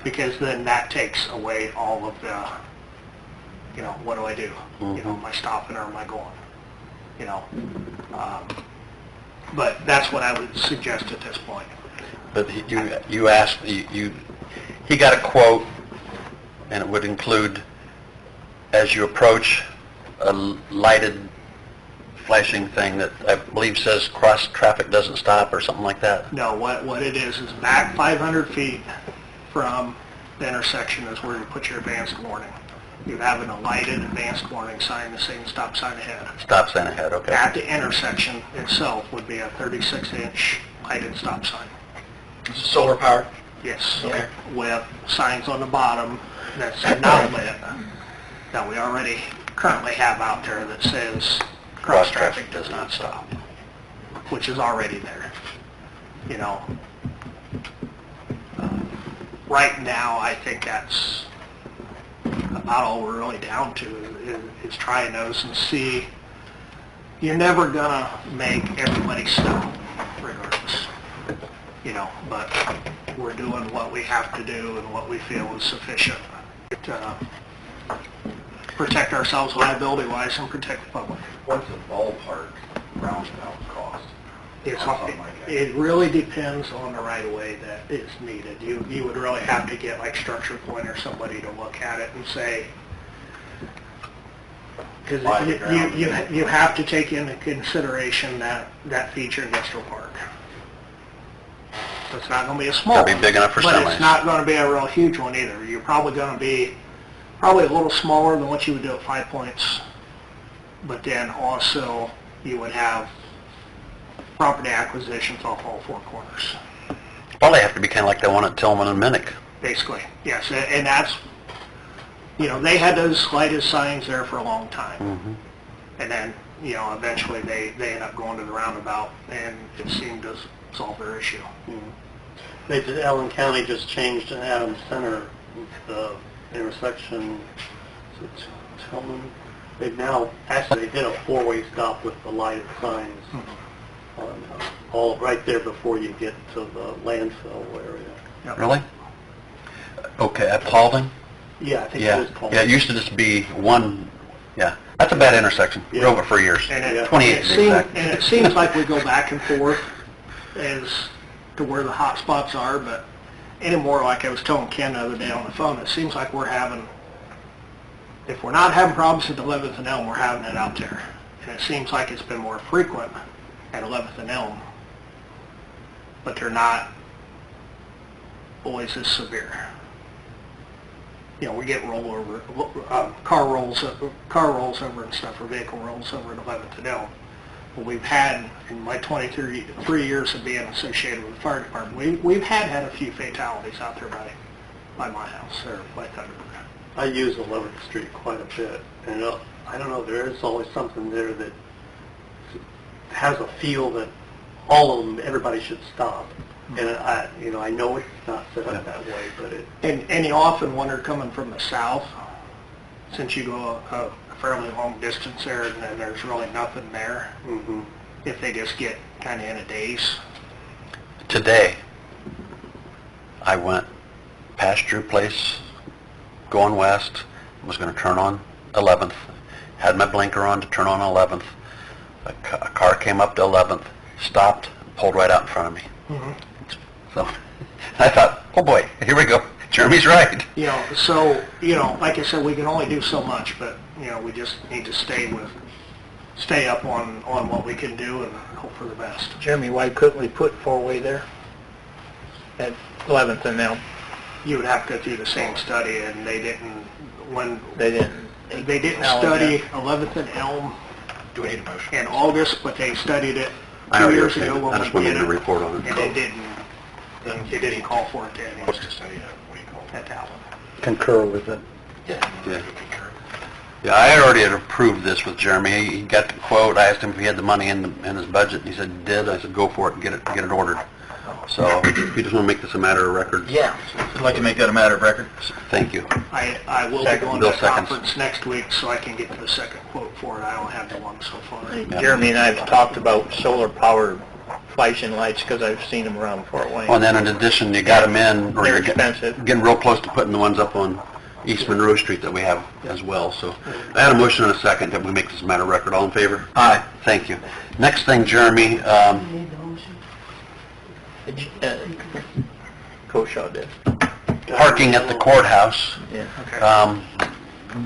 Because then that takes away all of the, what do I do? Am I stopping or am I going? But that's what I would suggest at this point.
But you asked, he got a quote, and it would include, as you approach, a lighted flashing thing that I believe says cross traffic doesn't stop or something like that.
No, what it is back 500 feet from the intersection is where you put your advanced warning. You have a lighted advanced warning sign, the same stop sign ahead.
Stop sign ahead, okay.
At the intersection itself would be a 36-inch lighted stop sign.
Is it solar powered?
Yes.
Okay.
With signs on the bottom that's not lit, that we already currently have out there that says cross traffic does not stop, which is already there. Right now, I think that's about all we're really down to is trying those and see. You're never gonna make everybody stop, regardless. But we're doing what we have to do and what we feel is sufficient to protect ourselves liability-wise and protect the public.
What's the ballpark roundabout cost?
It really depends on the right-of-way that is needed. You would really have to get like Structure Point or somebody to look at it and say, because you have to take into consideration that feature industrial park. So it's not going to be a small one.
Gotta be big enough for
but
semis.
It's not going to be a real huge one either. You're probably going to be a little smaller than what you would do at 5 Points, but then also you would have property acquisitions off all four corners.
Well, they have to be kind of like the one at Tillman and Minnick.
Basically, yes, and that's, they had those lighted signs there for a long time. And then, eventually they end up going to the roundabout, and it seemed to solve their issue.
Allen County just changed in Adams Center, the intersection, Tillman. They've now, actually, they did a four-way stop with the lighted signs on all right there before you get to the landfill area.
Yep.
Really? Okay, at Paulding?
Yeah, I think it was called.
Yeah, it used to just be one, that's a bad intersection. We drove it for years.
And
28 to be exact.
And it seems like we go back and forth as to where the hot spots are, but anymore, like I was telling Ken the other day on the phone, it seems like if we're not having problems at 11th and Elm, we're having it out there. And it seems like it's been more frequent at 11th and Elm, but they're not always as severe. We get car rolls over and stuff, or vehicle rolls over at 11th and Elm. But we've had, in my 23 years of being associated with the fire department, we've had a few fatalities out there by my house, or by Thunderbird.
I use 11th Street quite a bit, and I don't know, there is always something there that has a feel that all of them, everybody should stop. And I know it's not set up that way, but it...
And you often wonder, coming from the south, since you go a fairly long distance there and there's really nothing there, if they just get kind of in a daze.
Today, I went past Drew Place, going west, was going to turn on 11th, had my blinker on to turn on 11th. A car came up to 11th, stopped, pulled right out in front of me. So I thought, oh boy, here we go. Jeremy's right.
So, like I said, we can only do so much, but, we just need to stay up on what we can do and hope for the best. Jeremy, why couldn't we put four-way there at 11th and Elm? You would have to go through the same study, and they didn't study 11th and Elm
Do we need a motion?
in August, but they studied it
I
2
already
years
okay.
ago
I
when
just
we
wanted
did
to
it,
report on it.
and they didn't call for it then
What's the study? What do you call it?
at that one.
concur with it.
Yeah. Yeah, I had already approved this with Jeremy. He got the quote. I asked him if he had the money in his budget. He said he did. I said, go for it and get it ordered. So if you just want to make this a matter of record.
Yeah. I'd like to make that a matter of record.
Thank you.
I will be
Second.
going
Bill
to a
seconds.
conference next week, so I can get to the second quote for it. I don't have the one so far.
Jeremy and I have talked about solar-powered flashing lights, because I've seen them around Fort Wayne.
Oh, and then in addition, you got them in, or
They're
you're
expensive.
getting real close to putting the ones up on East Monroe Street that we have as well. So I had a motion and a second that we make this a matter of record. All in favor? Aye. Thank you. Next thing, Jeremy,
Koshaw did.
parking at the courthouse.
Yeah.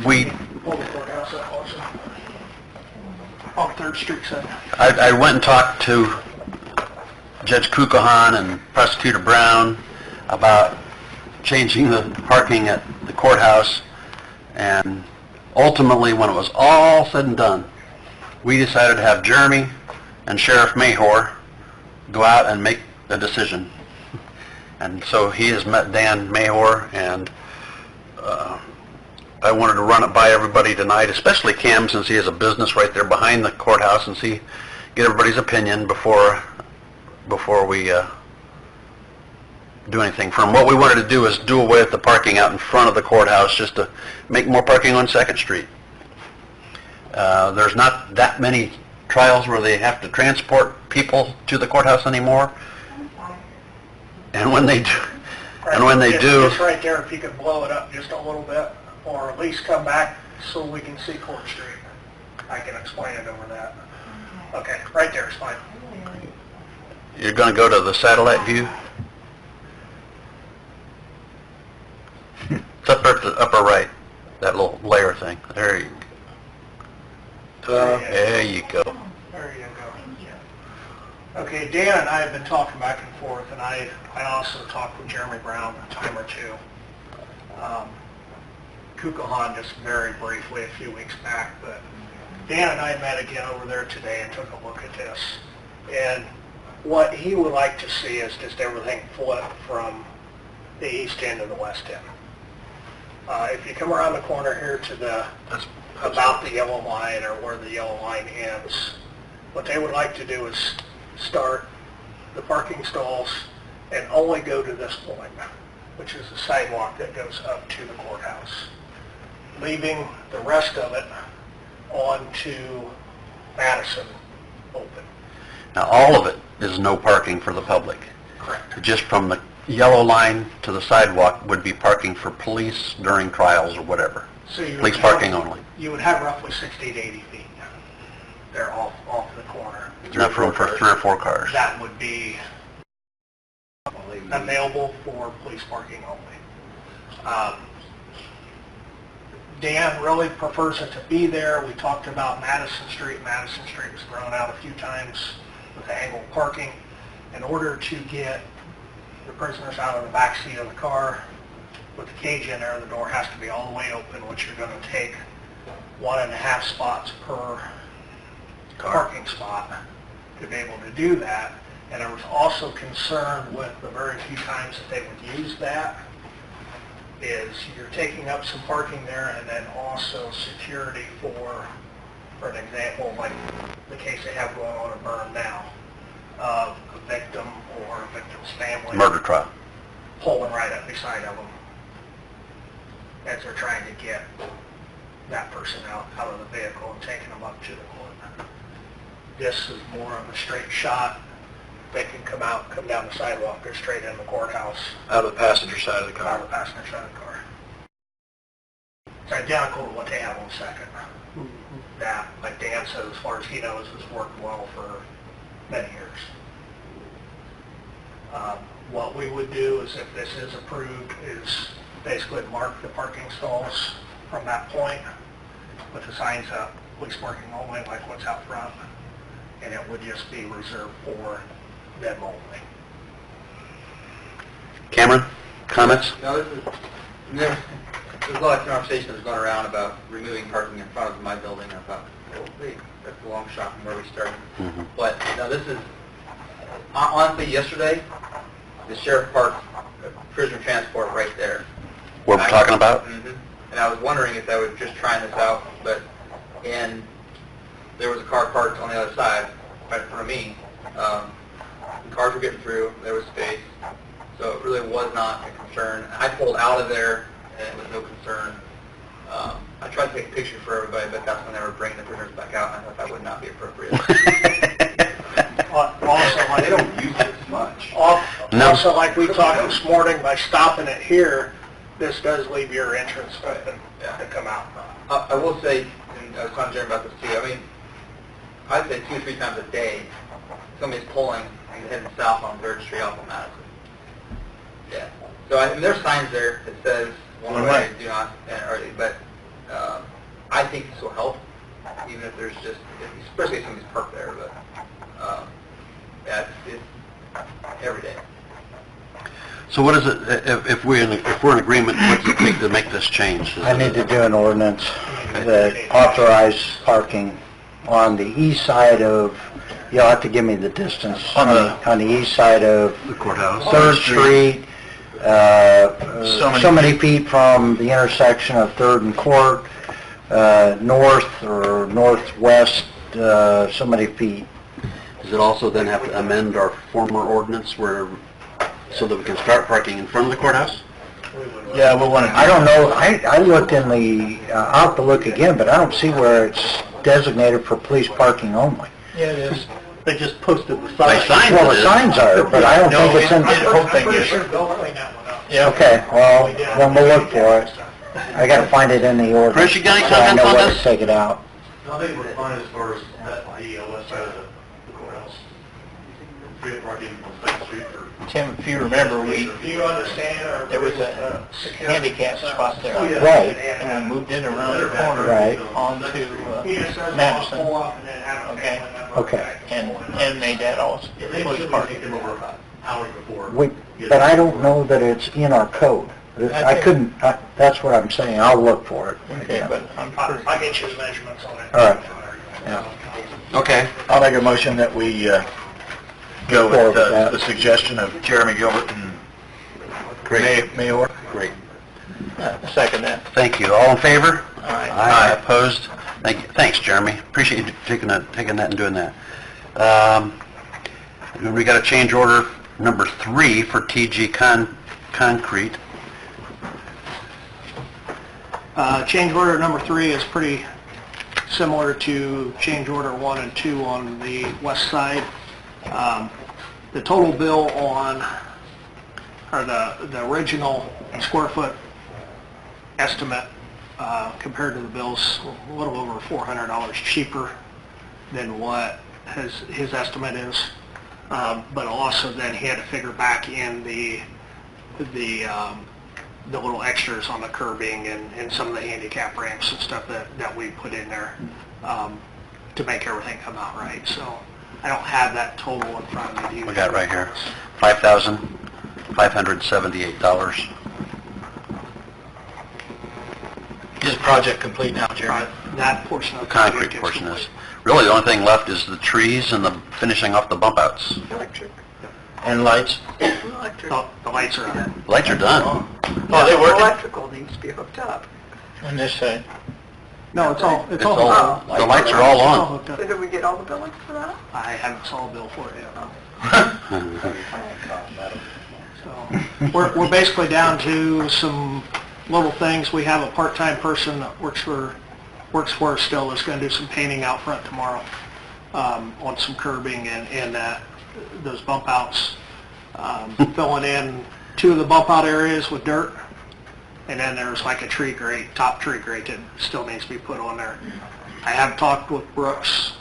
We,
Pull the courthouse up also. On 3rd Street side.
I went and talked to Judge Kukahan and Prosecutor Brown about changing the parking at the courthouse, and ultimately, when it was all said and done, we decided to have Jeremy and Sheriff Mayhor go out and make a decision. And so he has met Dan Mayhor, and I wanted to run it by everybody tonight, especially Cam, since he has a business right there behind the courthouse, and get everybody's opinion before we do anything. From what we wanted to do is do away with the parking out in front of the courthouse, just to make more parking on 2nd Street. There's not that many trials where they have to transport people to the courthouse anymore. And when they do,
It's right there, if you could blow it up just a little bit, or at least come back so we can see Court Street. I can explain it over that. Okay, right there is fine.
you're going to go to the satellite view. It's up at the upper right, that little layer thing. There you go. There you go.
There you go. Okay, Dan and I have been talking back and forth, and I also talked with Jeremy Brown a time or two. Kukahan just very briefly a few weeks back, but Dan and I met again over there today and took a look at this. And what he would like to see is just everything flip from the east end to the west end. If you come around the corner here to about the yellow line, or where the yellow line ends, what they would like to do is start the parking stalls and only go to this point, which is the sidewalk that goes up to the courthouse, leaving the rest of it onto Madison open.
Now, all of it is no parking for the public.
Correct.
Just from the yellow line to the sidewalk would be parking for police during trials or whatever.
So you
Police
would
parking
have-
only.
You would have roughly 60 to 80 feet there off the corner.
Enough room for 3 or 4 cars.
That would be available for police parking only. Dan really prefers it to be there. We talked about Madison Street. Madison Street was thrown out a few times with the angled parking. In order to get the prisoners out of the back seat of the car with the cage in there, the door has to be all the way open, which you're going to take 1.5 spots per parking spot to be able to do that. And there was also concern with the very few times that they would use that, is you're taking up some parking there, and then also security for an example, like the case they have going on in Bern now, of a victim or a victim's family.
Murder trial.
Pulling right up beside of them as they're trying to get that person out of the vehicle and taking them up to the court. This is more of a straight shot. They can come down the sidewalk, go straight in the courthouse.
Out of the passenger side of the
Out
car.
of the passenger side of the car. It's identical to what they have on Second. That, like Dan said, as far as he knows, has worked well for many years. What we would do is, if this is approved, is basically mark the parking stalls from that point with the signs up, police parking only, like what's out front, and it would just be reserved for them only.
Cameron, comments?
No, there's a lot of conversation that's going around about removing parking in front of my building. I thought, well, wait, that's a long shot from where we started.
Mhm.
But, no, this is, honestly, yesterday, the sheriff parked prisoner transport right there.
What we're talking about?
Mhm. And I was wondering if they were just trying this out, and there was a car parked on the other side, right in front of me. The cars were getting through, there was space, so it really was not a concern. I pulled out of there, and it was no concern. I tried to take a picture for everybody, but that's when they were bringing the prisoners back out, and I thought that would not be appropriate.
Also, like,
They don't use it much.
also, like we talked this morning, by stopping it here, this does leave your entrance open to come out.
I will say, and I was talking to Jeremy about this too, I mean, I'd say 2 or 3 times a day, somebody's pulling and heading south on 3rd Street off of Madison. Yeah. So I mean, there's signs there that says one way, do not, but I think this will help, even if there's just, especially if somebody's parked there, but yeah, it's every day.
So what is it, if we're in agreement, what's it take to make this change?
I need to do an ordinance that authorizes parking on the east side of, you'll have to give me the distance, on the east side of
The courthouse?
3rd Street, so many feet from the intersection of 3rd and Court, north or northwest, so many feet.
Does it also then have to amend our former ordinance so that we can start parking in front of the courthouse?
Yeah, we'll want to...
I don't know, I looked in the, I'll have to look again, but I don't see where it's designated for police parking only.
Yeah, it is.
They just posted the
By
sign.
sign
Well,
it
the
is.
signs are, but I don't think it's in...
I'm pretty sure they'll clean that one up.
Yeah.
Okay, well, then we'll look for it. I gotta find it in the ordinance.
Chris, you got any
so I
comments
know
on
where
this?
to take it out.
I think we're fine as far as the west side of the courthouse. Free parking on State Street for...
Tim, if you remember,
Do you understand, or...
there was a handicap spot there.
Right.
And we moved it around the corner
Right.
onto
He just says,
Madison.
pull up and then have a
Okay.
family member.
Okay.
and made that all
They
police
should
parking.
take them over hours before.
But I don't know that it's in our code. I couldn't, that's what I'm saying, I'll look for it.
Okay, but I'm pretty...
I'll get you the measurements on it.
All right. Yeah.
Okay.
I'll make a motion that we go
forward
with
with that.
the suggestion of Jeremy Gilbert and Mayor.
Great.
Second that.
Thank you. All in favor?
Aye.
Aye. Opposed? Thank you. Thanks, Jeremy. Appreciate you taking that and doing that. We got a change order number 3 for TG Concrete.
Change order number 3 is pretty similar to change order 1 and 2 on the west side. The total bill on, or the original square foot estimate compared to the bills, a little over $400 cheaper than what his estimate is. But also then he had to figure back in the little extras on the curbing and some of the handicap ramps and stuff that we put in there to make everything come out right. So I don't have that total in front of me.
We got it right here. $5,578.
Is the project complete now, Jeremy?
That portion of
The
the project
concrete
is
portion is.
complete.
Really, the only thing left is the trees and the finishing off the bump outs.
Electric.
And lights?
Electric.
The lights are on.
Lights are done.
Oh, they working?
Electrical needs to be hooked up.
On this side.
No, it's all
The lights are all on.
hooked up.
So did we get all the billings for that?
I haven't saw a bill for it yet. So, we're basically down to some little things. We have a part-time person that works for us still, that's gonna do some painting out front tomorrow, on some curbing and those bump outs. Filling in 2 of the bump out areas with dirt, and then there's like a tree grate, top tree grate that still needs to be put on there. I have talked with Brooks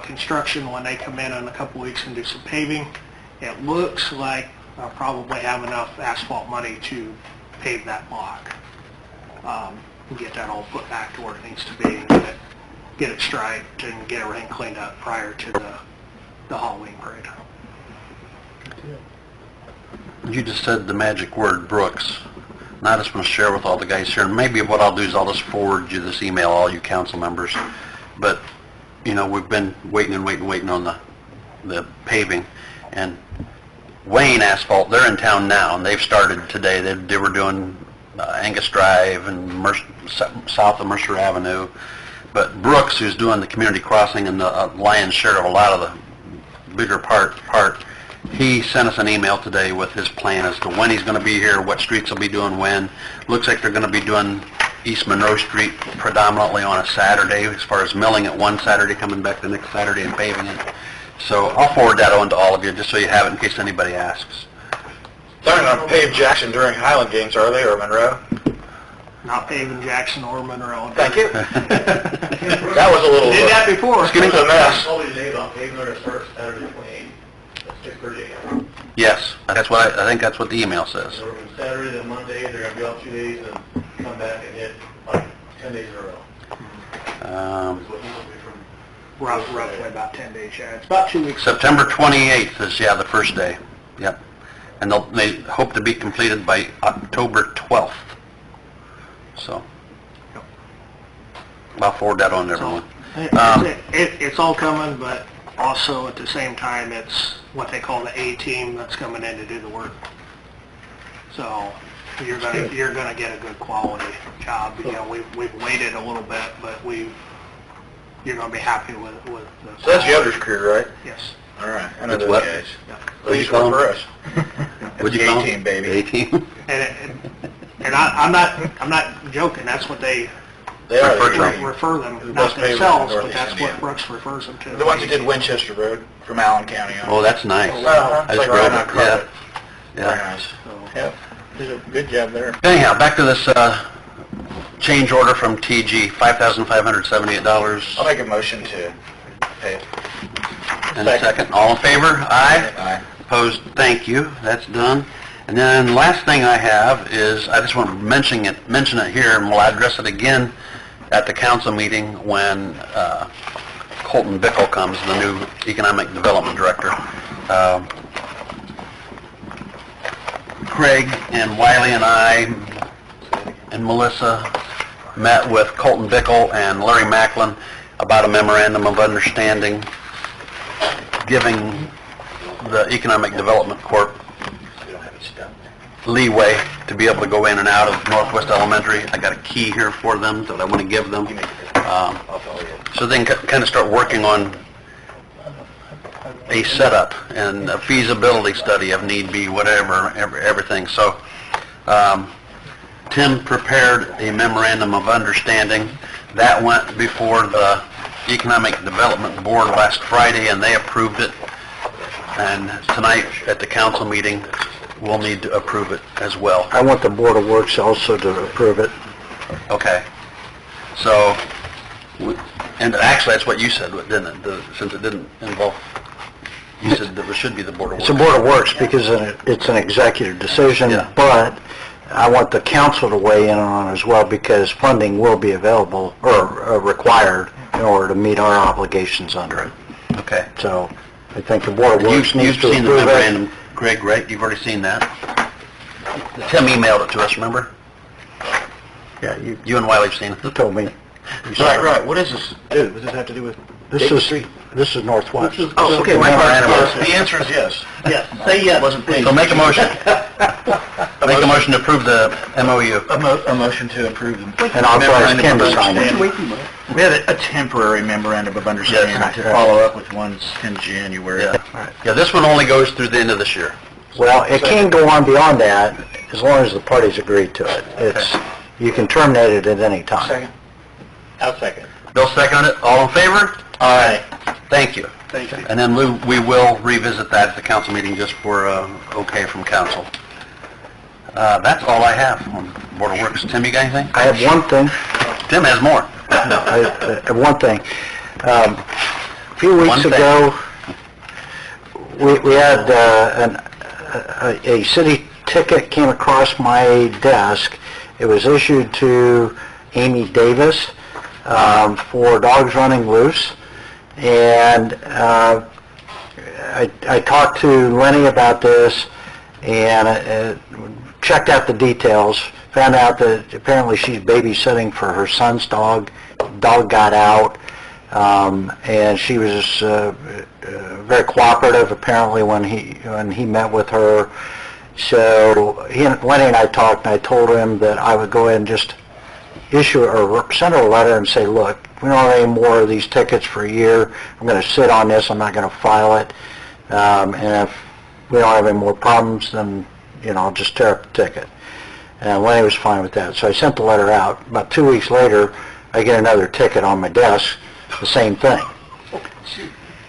Construction when they come in a couple weeks and do some paving. It looks like I'll probably have enough asphalt money to pave that block. And get that all put back to where it needs to be, and get it striped and get everything cleaned up prior to the Halloween parade.
You just said the magic word, Brooks. And I just want to share with all the guys here, and maybe what I'll do is I'll just forward you this email, all you council members. But, you know, we've been waiting on the paving. And Wayne Asphalt, they're in town now, and they've started today. They were doing Angus Drive and south of Mercer Avenue. But Brooks, who's doing the community crossing and the lion's share of a lot of the bigger part, he sent us an email today with his plan as to when he's going to be here, what streets he'll be doing when. Looks like they're going to be doing East Monroe Street predominantly on a Saturday, as far as milling it one Saturday, coming back the next Saturday and paving it. So I'll forward that on to all of you, just so you have it in case anybody asks.
They're not going to pave Jackson during Highland Games, are they, or Monroe?
Not paving Jackson or Monroe.
Thank you. That was a little...
Did that before.
It's getting a mess.
Probably days on pavement are start Saturday 28th, that's 6:30 a.m.
Yes, that's what I think that's what the email says.
So from Saturday to Monday, they're going to be off 2 days and come back and hit like 10 days in a row. Is what he's looking from
Roughly about 10 days, yeah. It's about 2 weeks.
September 28th is, the first day. Yep. And they hope to be completed by October 12th. So, I'll forward that on to everyone.
It's all coming, but also at the same time, it's what they call the A-team that's coming in to do the work. So, you're gonna get a good quality job. You know, we've waited a little bit, but you're gonna be happy with the...
So that's Yoder's crew, right?
Yes.
All right, I know
That's
those
what?
guys.
What'd
Please
you call
work
them?
for us.
What'd you
It's
call
the A-team, baby.
A-team?
And I'm not joking, that's what they
They are.
Refer to
They're
them.
refer them,
The
not
best pavers in
themselves, but
Northeast
that's
Indiana.
what Brooks refers them to.
The ones that did Winchester Road from Allen County.
Oh, that's nice.
Uh-huh.
I
It's
just
like right
drove
on
it,
carpet.
yeah.
Very nice. Yep, did a good job there.
Anyhow, back to this change order from TG, $5,578.
I'll make a motion to pay.
And a second. All in favor? Aye.
Aye.
Opposed? Thank you. That's done. And then last thing I have is, I just want to mention it here, and we'll address it again at the council meeting when Colton Bickle comes, the new Economic Development Director. Craig and Wiley and I and Melissa met with Colton Bickle and Larry Macklin about a memorandum of understanding giving the Economic Development Corp leeway to be able to go in and out of Northwest Elementary. I got a key here for them that I want to give them, so they can kind of start working on a setup and a feasibility study if need be, whatever, everything. So Tim prepared a memorandum of understanding that went before the Economic Development Board last Friday, and they approved it. And tonight at the council meeting, we'll need to approve it as well.
I want the Board of Works also to approve it.
Okay. So, and actually, that's what you said, didn't it? Since it didn't involve, you said that it should be the Board of Works.
It's a Board of Works because it's an executive decision,
Yeah.
but I want the council to weigh in on it as well because funding will be available or required in order to meet our obligations under it.
Okay.
So I think the Board of Works
You've
needs to
seen the
approve it.
memorandum, Greg, right? You've already seen that? Tim emailed it to us, remember?
Yeah,
You and Wiley have seen it.
you told me.
You saw it.
Right, what does this do? What does this have to do with?
This is Northwest.
Oh, okay, my bad.
The answer is yes.
Yes, say yes.
Wasn't paid.
So make a motion. Make a motion to approve the MOU.
A motion to approve them.
And authorize Ken to sign it.
We had a temporary memorandum of understanding
Yes.
to follow up with ones in January.
Yeah, this one only goes through the end of this year.
Well, it can go on beyond that as long as the parties agree to it. You can terminate it at any time.
Second. I'll second.
Bill seconded it. All in favor?
Aye.
Thank you.
Thank you.
And then we will revisit that at the council meeting just for okay from council. That's all I have on Board of Works. Tim, you got anything?
I have one thing.
Tim has more.
I have one thing. A few weeks
One thing.
ago, we had a city ticket came across my desk. It was issued to Amy Davis for dogs running loose. And I talked to Lenny about this and checked out the details, found out that apparently she's babysitting for her son's dog. Dog got out, and she was very cooperative apparently when he met with her. So Lenny and I talked, and I told him that I would go ahead and just issue or send her a letter and say, look, we don't have any more of these tickets for a year. I'm going to sit on this. I'm not going to file it. And if we don't have any more problems, then, I'll just tear up the ticket. And Lenny was fine with that. So I sent the letter out. About 2 weeks later, I get another ticket on my desk, the same thing.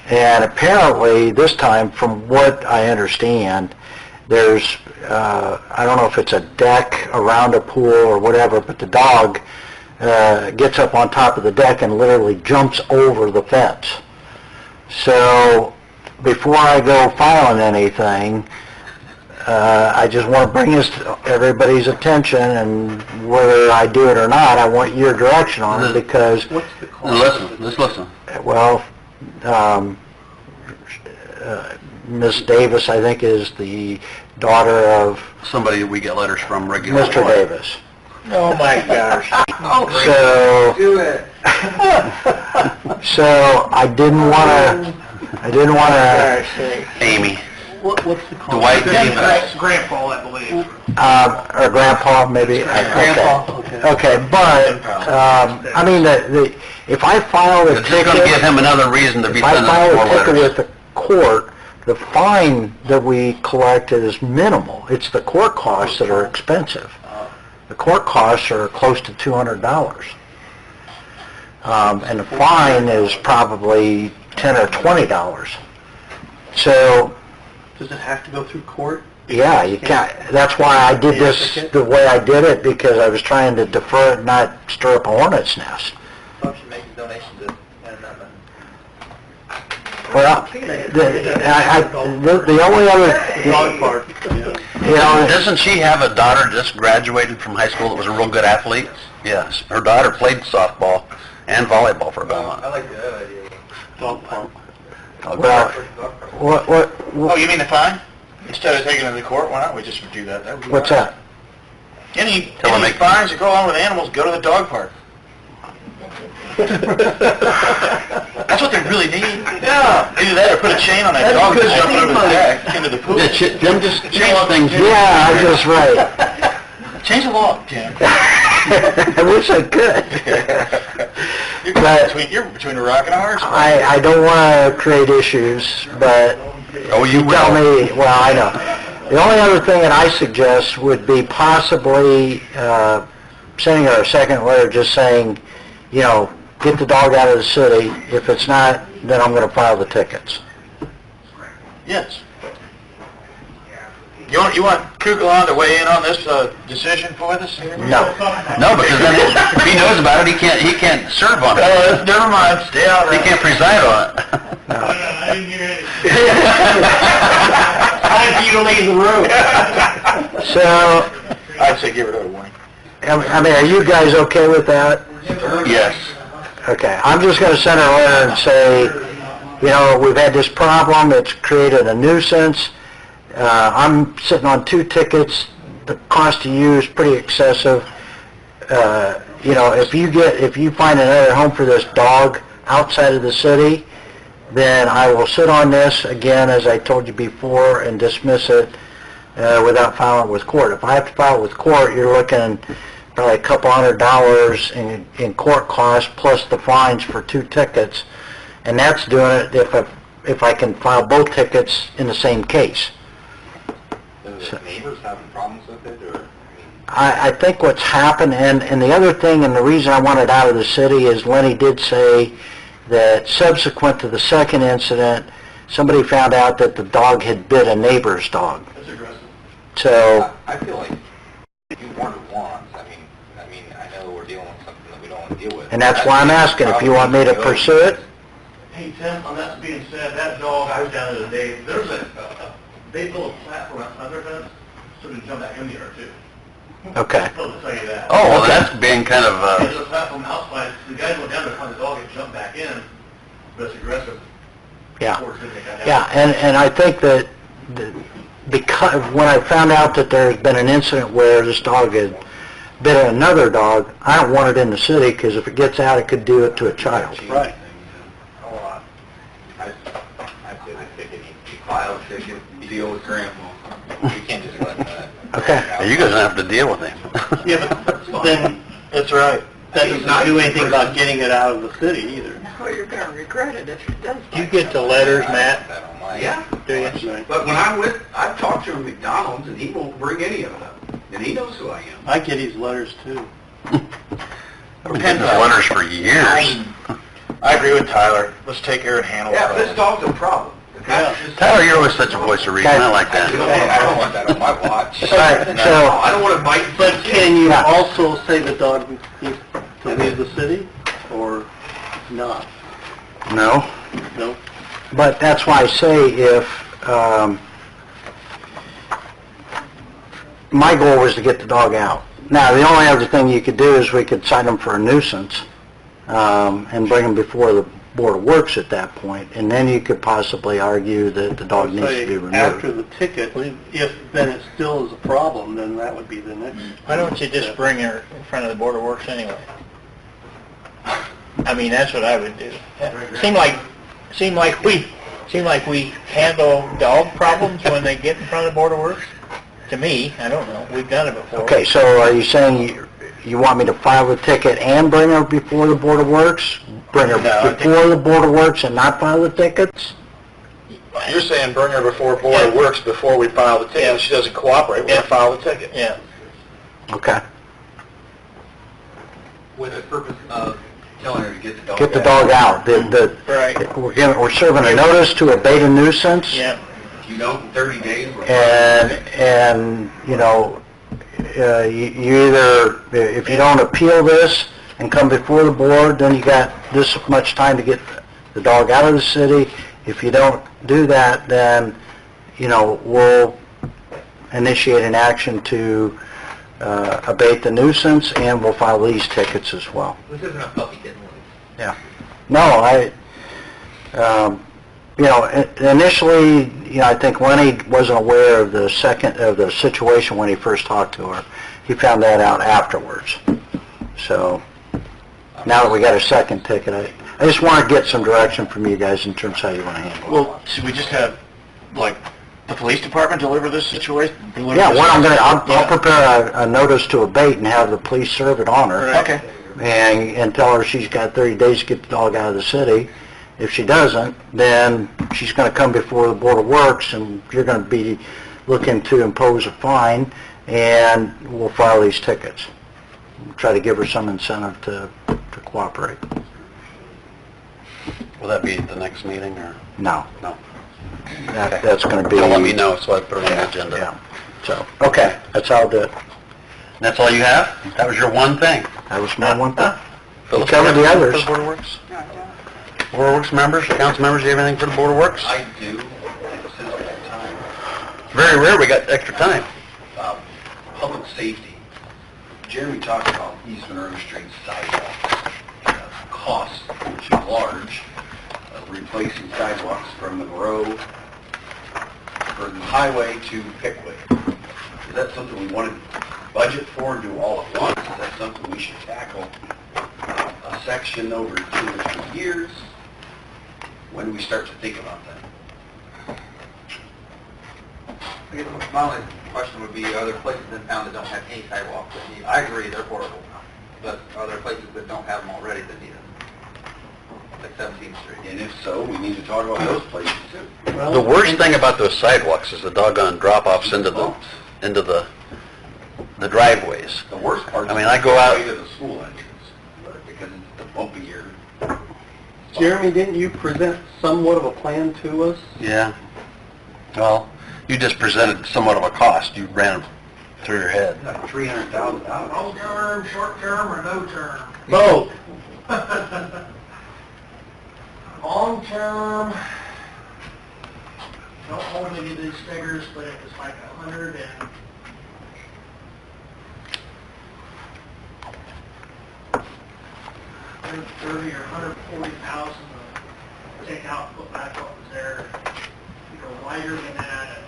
And apparently, this time, from what I understand, there's, I don't know if it's a deck around a pool or whatever, but the dog gets up on top of the deck and literally jumps over the fence. So before I go filing anything, I just want to bring this to everybody's attention, and whether I do it or not, I want your direction on it, because...
What's the cost? Let's listen.
Well, Miss Davis, I think, is the daughter of...
Somebody we get letters from regularly.
Mr. Davis.
Oh, my gosh.
So...
Do it.
So I didn't want to...
Amy.
What's the cost?
Dwight Davis.
Grandpa, I believe.
Or Grandpa, maybe.
Grandpa,
Okay, but, I mean, if I file a
It's just going to give
ticket,
him another reason to be
if I
sending
file
more
a ticket
letters.
with the court, the fine that we collect is minimal. It's the court costs that are expensive. The court costs are close to $200. And the fine is probably $10 or $20. So,
Does it have to go through court?
yeah, you can't, that's why I did this the way I did it, because I was trying to defer it, not stir up a hornet's nest.
Probably should make a donation to amendment.
Well, the only other,
Dog park.
Doesn't she have a daughter just graduated from high school that was a real good athlete? Yes. Her daughter played softball and volleyball for Belmont.
I like that idea.
Dog park.
well, what,
Oh, you mean the fine? Instead of taking it to the court, why not we just do that? That would be
what's
all right.
that?
Any
Tell them they-
fines that go along with animals, go to the dog park. That's what they really need. Yeah. Either that or put a chain on that dog that's jumping over the deck into the pool.
Yeah, Jim, just change things.
Yeah, I just right.
Change the law, Jim.
I wish I could. But
You're between a rock and a hard spot.
I don't want to create issues, but
Oh, you
tell
will.
me, well, I know. The only other thing that I suggest would be possibly sending her a second letter just saying, get the dog out of the city. If it's not, then I'm going to file the tickets.
Yes. You want Kugelon to weigh in on this decision for us?
No.
No, because then if he knows about it, he can't serve on it.
Never mind, stay out.
He can't preside on it.
I didn't hear it. Time for you to leave the room.
So,
I'd say give it a warning.
I mean, are you guys okay with that?
Yes.
Okay, I'm just going to send her a letter and say, we've had this problem, it's created a nuisance. I'm sitting on 2 tickets, the cost to you is pretty excessive. If you find another home for this dog outside of the city, then I will sit on this again, as I told you before, and dismiss it without filing with court. If I have to file with court, you're looking probably a couple $100 in court costs plus the fines for 2 tickets, and that's doing it if I can file both tickets in the same case.
The neighbors having problems with it, or?
I think what's happened, and the other thing, and the reason I want it out of the city, is Lenny did say that subsequent to the second incident, somebody found out that the dog had bit a neighbor's dog.
That's aggressive.
So,
I feel like if you warned it once, I know we're dealing with something that we don't want to deal with.
and that's why I'm asking, if you want me to pursue it?
Hey, Tim, on that being said, that dog, I was down there today, there's they built a platform outside their fence, so they can jump back in the yard too.
Okay.
I'm supposed to tell you that.
Oh, well, that's being kind of,
There's a platform outside, the guys went down there to find the dog and jumped back in, but it's aggressive.
Yeah.
Force didn't take that down.
Yeah, and I think that because when I found out that there's been an incident where this dog had bit another dog, I don't want it in the city, because if it gets out, it could do it to a child.
Right.
I say the ticket, you file a ticket, deal with grandma. You can't just let
Okay.
You guys don't have to deal with him.
Yeah, but then, that's right. That doesn't do anything about getting it out of the city either.
Well, you're gonna regret it if it does.
Do you get the letters, Matt?
Yeah.
Do you?
But when I've talked to him at McDonald's, and he won't bring any of it up. And he knows who I am.
I get his letters too.
I've been getting his letters for years.
I agree with Tyler. Let's take care and handle
Yeah, let's solve the problem.
Yeah.
Tyler, you're always such a voice of reason. I like that.
I don't want that on my watch.
All right, so,
I don't want to bite.
But can you
Yeah.
also say the dog needs to leave the city, or not?
No?
No?
but that's why I say if, my goal was to get the dog out. Now, the only other thing you could do is we could cite him for a nuisance, and bring him before the Board of Works at that point, and then you could possibly argue that the dog needs to be removed.
After the ticket, if then it still is a problem, then that would be the next.
Why don't you just bring her in front of the Board of Works anyway? I mean, that's what I would do. Seem like we handle dog problems when they get in front of the Board of Works? To me, I don't know. We've done it before.
Okay, so are you saying you want me to file the ticket and bring her before the Board of Works? Bring her before the Board of Works and not file the tickets?
You're saying bring her before Board of Works before we file the ticket. If she doesn't cooperate, we're going to file the ticket.
Yeah.
Okay.
With the purpose of telling her to get the dog out.
Get the dog out.
Right.
We're serving a notice to abate a nuisance.
Yeah.
If you don't, in 30 days, we're...
And, you know, you either, if you don't appeal this and come before the board, then you got this much time to get the dog out of the city. If you don't do that, then, you know, we'll initiate an action to abate the nuisance, and we'll file these tickets as well.
This isn't a puppy kitten.
Yeah. No, you know, initially, you know, I think Lenny wasn't aware of the situation when he first talked to her. He found that out afterwards. So, now that we got a second ticket, I just want to get some direction from you guys in terms of how you want to handle it.
Well, should we just have, like, the police department deliver this situation?
Yeah, well, I'll prepare a notice to abate and have the police serve it on her.
Okay.
And tell her she's got 30 days to get the dog out of the city. If she doesn't, then she's going to come before the Board of Works, and you're going to be looking to impose a fine, and we'll file these tickets. Try to give her some incentive to cooperate.
Will that be at the next meeting, or?
No.
No.
That's going to be...
You'll let me know, so I put it on the agenda.
Yeah. So, okay, that's how I'll do it.
That's all you have? That was your one thing?
That was my one thing.
Phyllis,
You covered the
anything
others.
for the Board of Works?
No, I don't.
Board of Works members, council members, do you have anything for the Board of Works?
I do, since we have time.
Very rare we got extra time.
Public safety. Jeremy talked about East Monroe Street sidewalks. Costs, which is large, replacing sidewalks from Monroe, from the highway to Pickwick. Is that something we want to budget for and do all at once? Is that something we should tackle a section over 2 or 3 years? When do we start to think about that?
My only question would be, are there places in town that don't have any sidewalks that need, I agree, they're horrible, but are there places that don't have them already that need them? Like 17th Street?
And if so, we need to talk about those places too.
The worst thing about those sidewalks is the doggone drop-offs into the driveways.
The worst part
I mean, I go out-
to the school entrance, because it's the bumpier.
Jeremy, didn't you present somewhat of a plan to us?
Yeah. Well, you just presented somewhat of a cost. You ran it through your head.
$300,000.
Long term, short term, or no term?
Both.
Long term, don't hold me to these figures, but it was like 130 or 140,000 to take out, put back what was there. You go wider than that,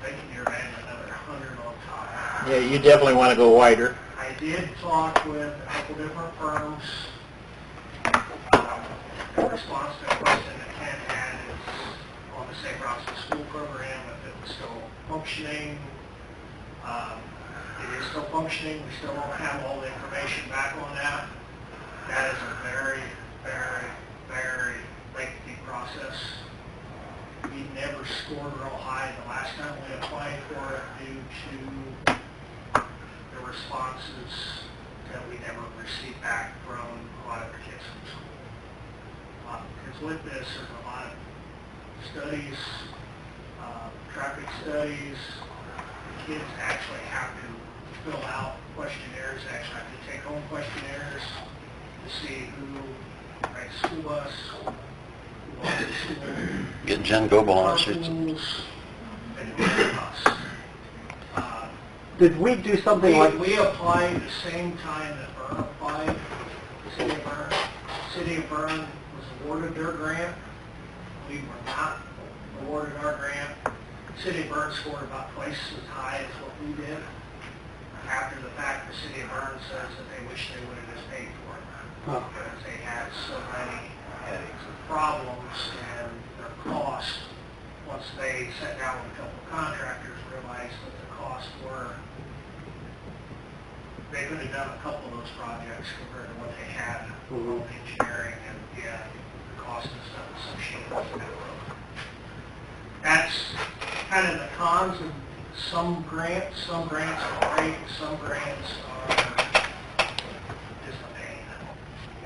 thinking you're adding another 100 on top.
Yeah, you definitely want to go wider.
I did talk with a couple different firms. The response to the question that Ken had is on the same route as the school program, if it was still functioning, It is still functioning, we still don't have all the information back on that. That is a very, very, very lengthy process. We never scored real high the last time we applied for it due to the responses that we never received back from a lot of the kids from school. Because with this, there's a lot of studies, traffic studies. The kids actually have to fill out questionnaires, actually have to take home questionnaires to see who rides the school bus, who walks to school.
Get Jen Goebel on it.
Carpools, and us.
Did we do something like...
We applied the same time that Byrne applied, City of Byrne. City of Byrne was awarded their grant. We were not awarded our grant. City of Byrne scored about twice as high as what we did. After the fact, the City of Byrne says that they wish they would have just paid for it. Because they had so many headaches and problems and their cost, once they sat down with a couple of contractors, realized that the costs were, they could have done a couple of those projects compared to what they had for road engineering and, yeah, the cost and stuff associated with that road. That's kind of the cons of some grants. Some grants are great, some grants are just a pain.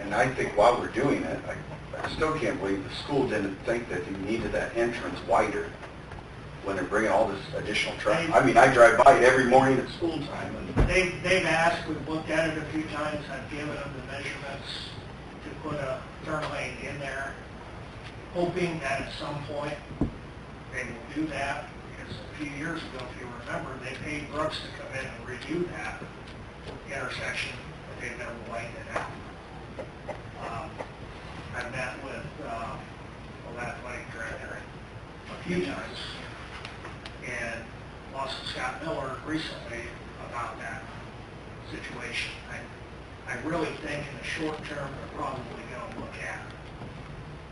And I think while we're doing it, I still can't believe the school didn't think that you needed that entrance wider when they're bringing all this additional traffic. I mean, I drive by it every morning at school time. And
They've asked, we've looked at it a few times, I've given them the measurements to put a turn lane in there, hoping that at some point they will do that, because a few years ago, if you remember, they paid Brooks to come in and redo that intersection, but they've never widened it out. I met with the athletic director a few times, and also Scott Miller recently about that situation. I really think in the short term, they're probably going to look at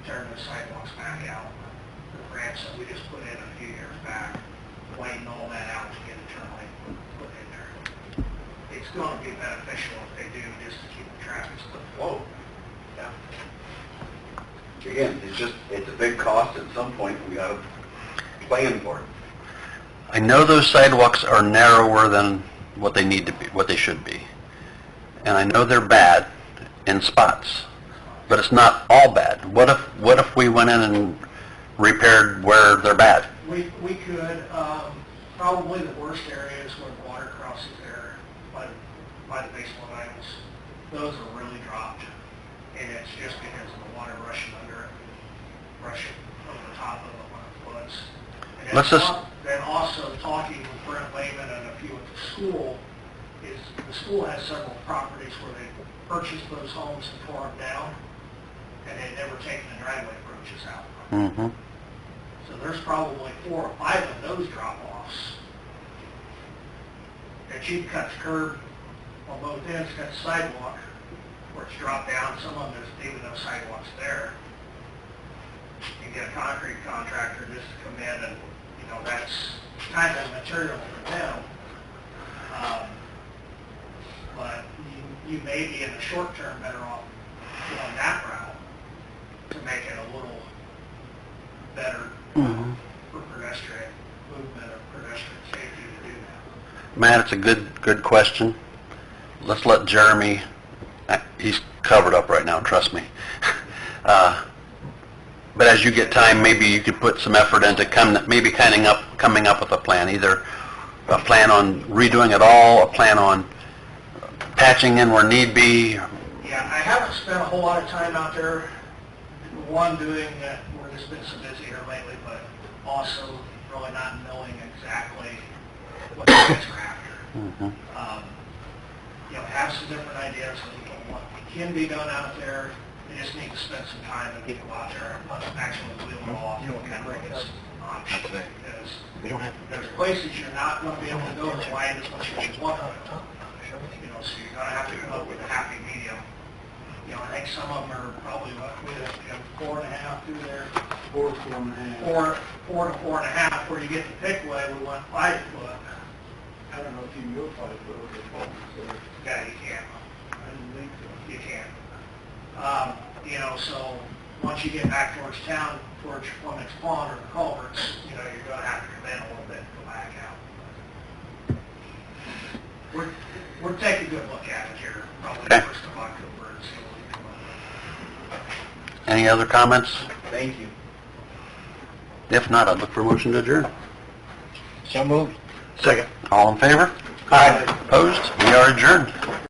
turning the sidewalks back out. The grants that we just put in a few years back, widen all that out to get a turn lane put in there. It's going to be beneficial if they do, just to keep the traffic flow. Yeah.
again, it's a big cost. At some point, we got to plan for it.
I know those sidewalks are narrower than what they need to be, what they should be. And I know they're bad in spots, but it's not all bad. What if we went in and repaired where they're bad?
We could, probably the worst area is where the water crosses there by the baseball diamonds. Those are really dropped, and it's just because of the water rushing under it, rushing over the top of it when it floods. And
Let's just...
Then also talking with Brent Lehman and a few at the school, is the school has several properties where they purchased those homes and tore them down, and they'd never taken the driveway approaches out.
Mm-hmm.
So there's probably 4 or 5 of those drop-offs. That you cut the curb on both ends, cut the sidewalk, where it's dropped down. Some of them, there's even no sidewalks there. You get a concrete contractor just to come in and, you know, that's kind of material for them. But you may be in the short term better off going that route to make it a little better for pedestrian movement or pedestrian safety to do that.
Matt, it's a good question. Let's let Jeremy, he's covered up right now, trust me. But as you get time, maybe you could put some effort into coming up with a plan, either a plan on redoing it all, a plan on patching in where need be.
Yeah, I haven't spent a whole lot of time out there. One, doing that, we're just been so busy here lately, but also really not knowing exactly what the guys are after. You know, have some different ideas of what can be done out there. They just need to spend some time and go out there and actually wheel it off and kind of make it some options. Because there's places you're not going to be able to go to widen as much as you want to. You know, so you're going to have to come up with a happy medium. You know, I think some of them are probably, what, we have 4.5 through there. 4 to 4.5. 4 to 4.5. Where you get the Pickway, we want 5 foot I don't know if you can go 5 foot over the pole, so. Yeah, you can. I didn't think so. You can. You know, so once you get back towards town, towards Fleming's Pond or the culverts, you know, you're gonna have to come in a little bit and go back out. We're taking a good look at it here, probably the
Okay.
1st of October and see what we come up with.
Any other comments?
Thank you.
If not, I'd look for a motion to adjourn.
So moved.
Second.
All in favor?
Aye.
Opposed? We are adjourned.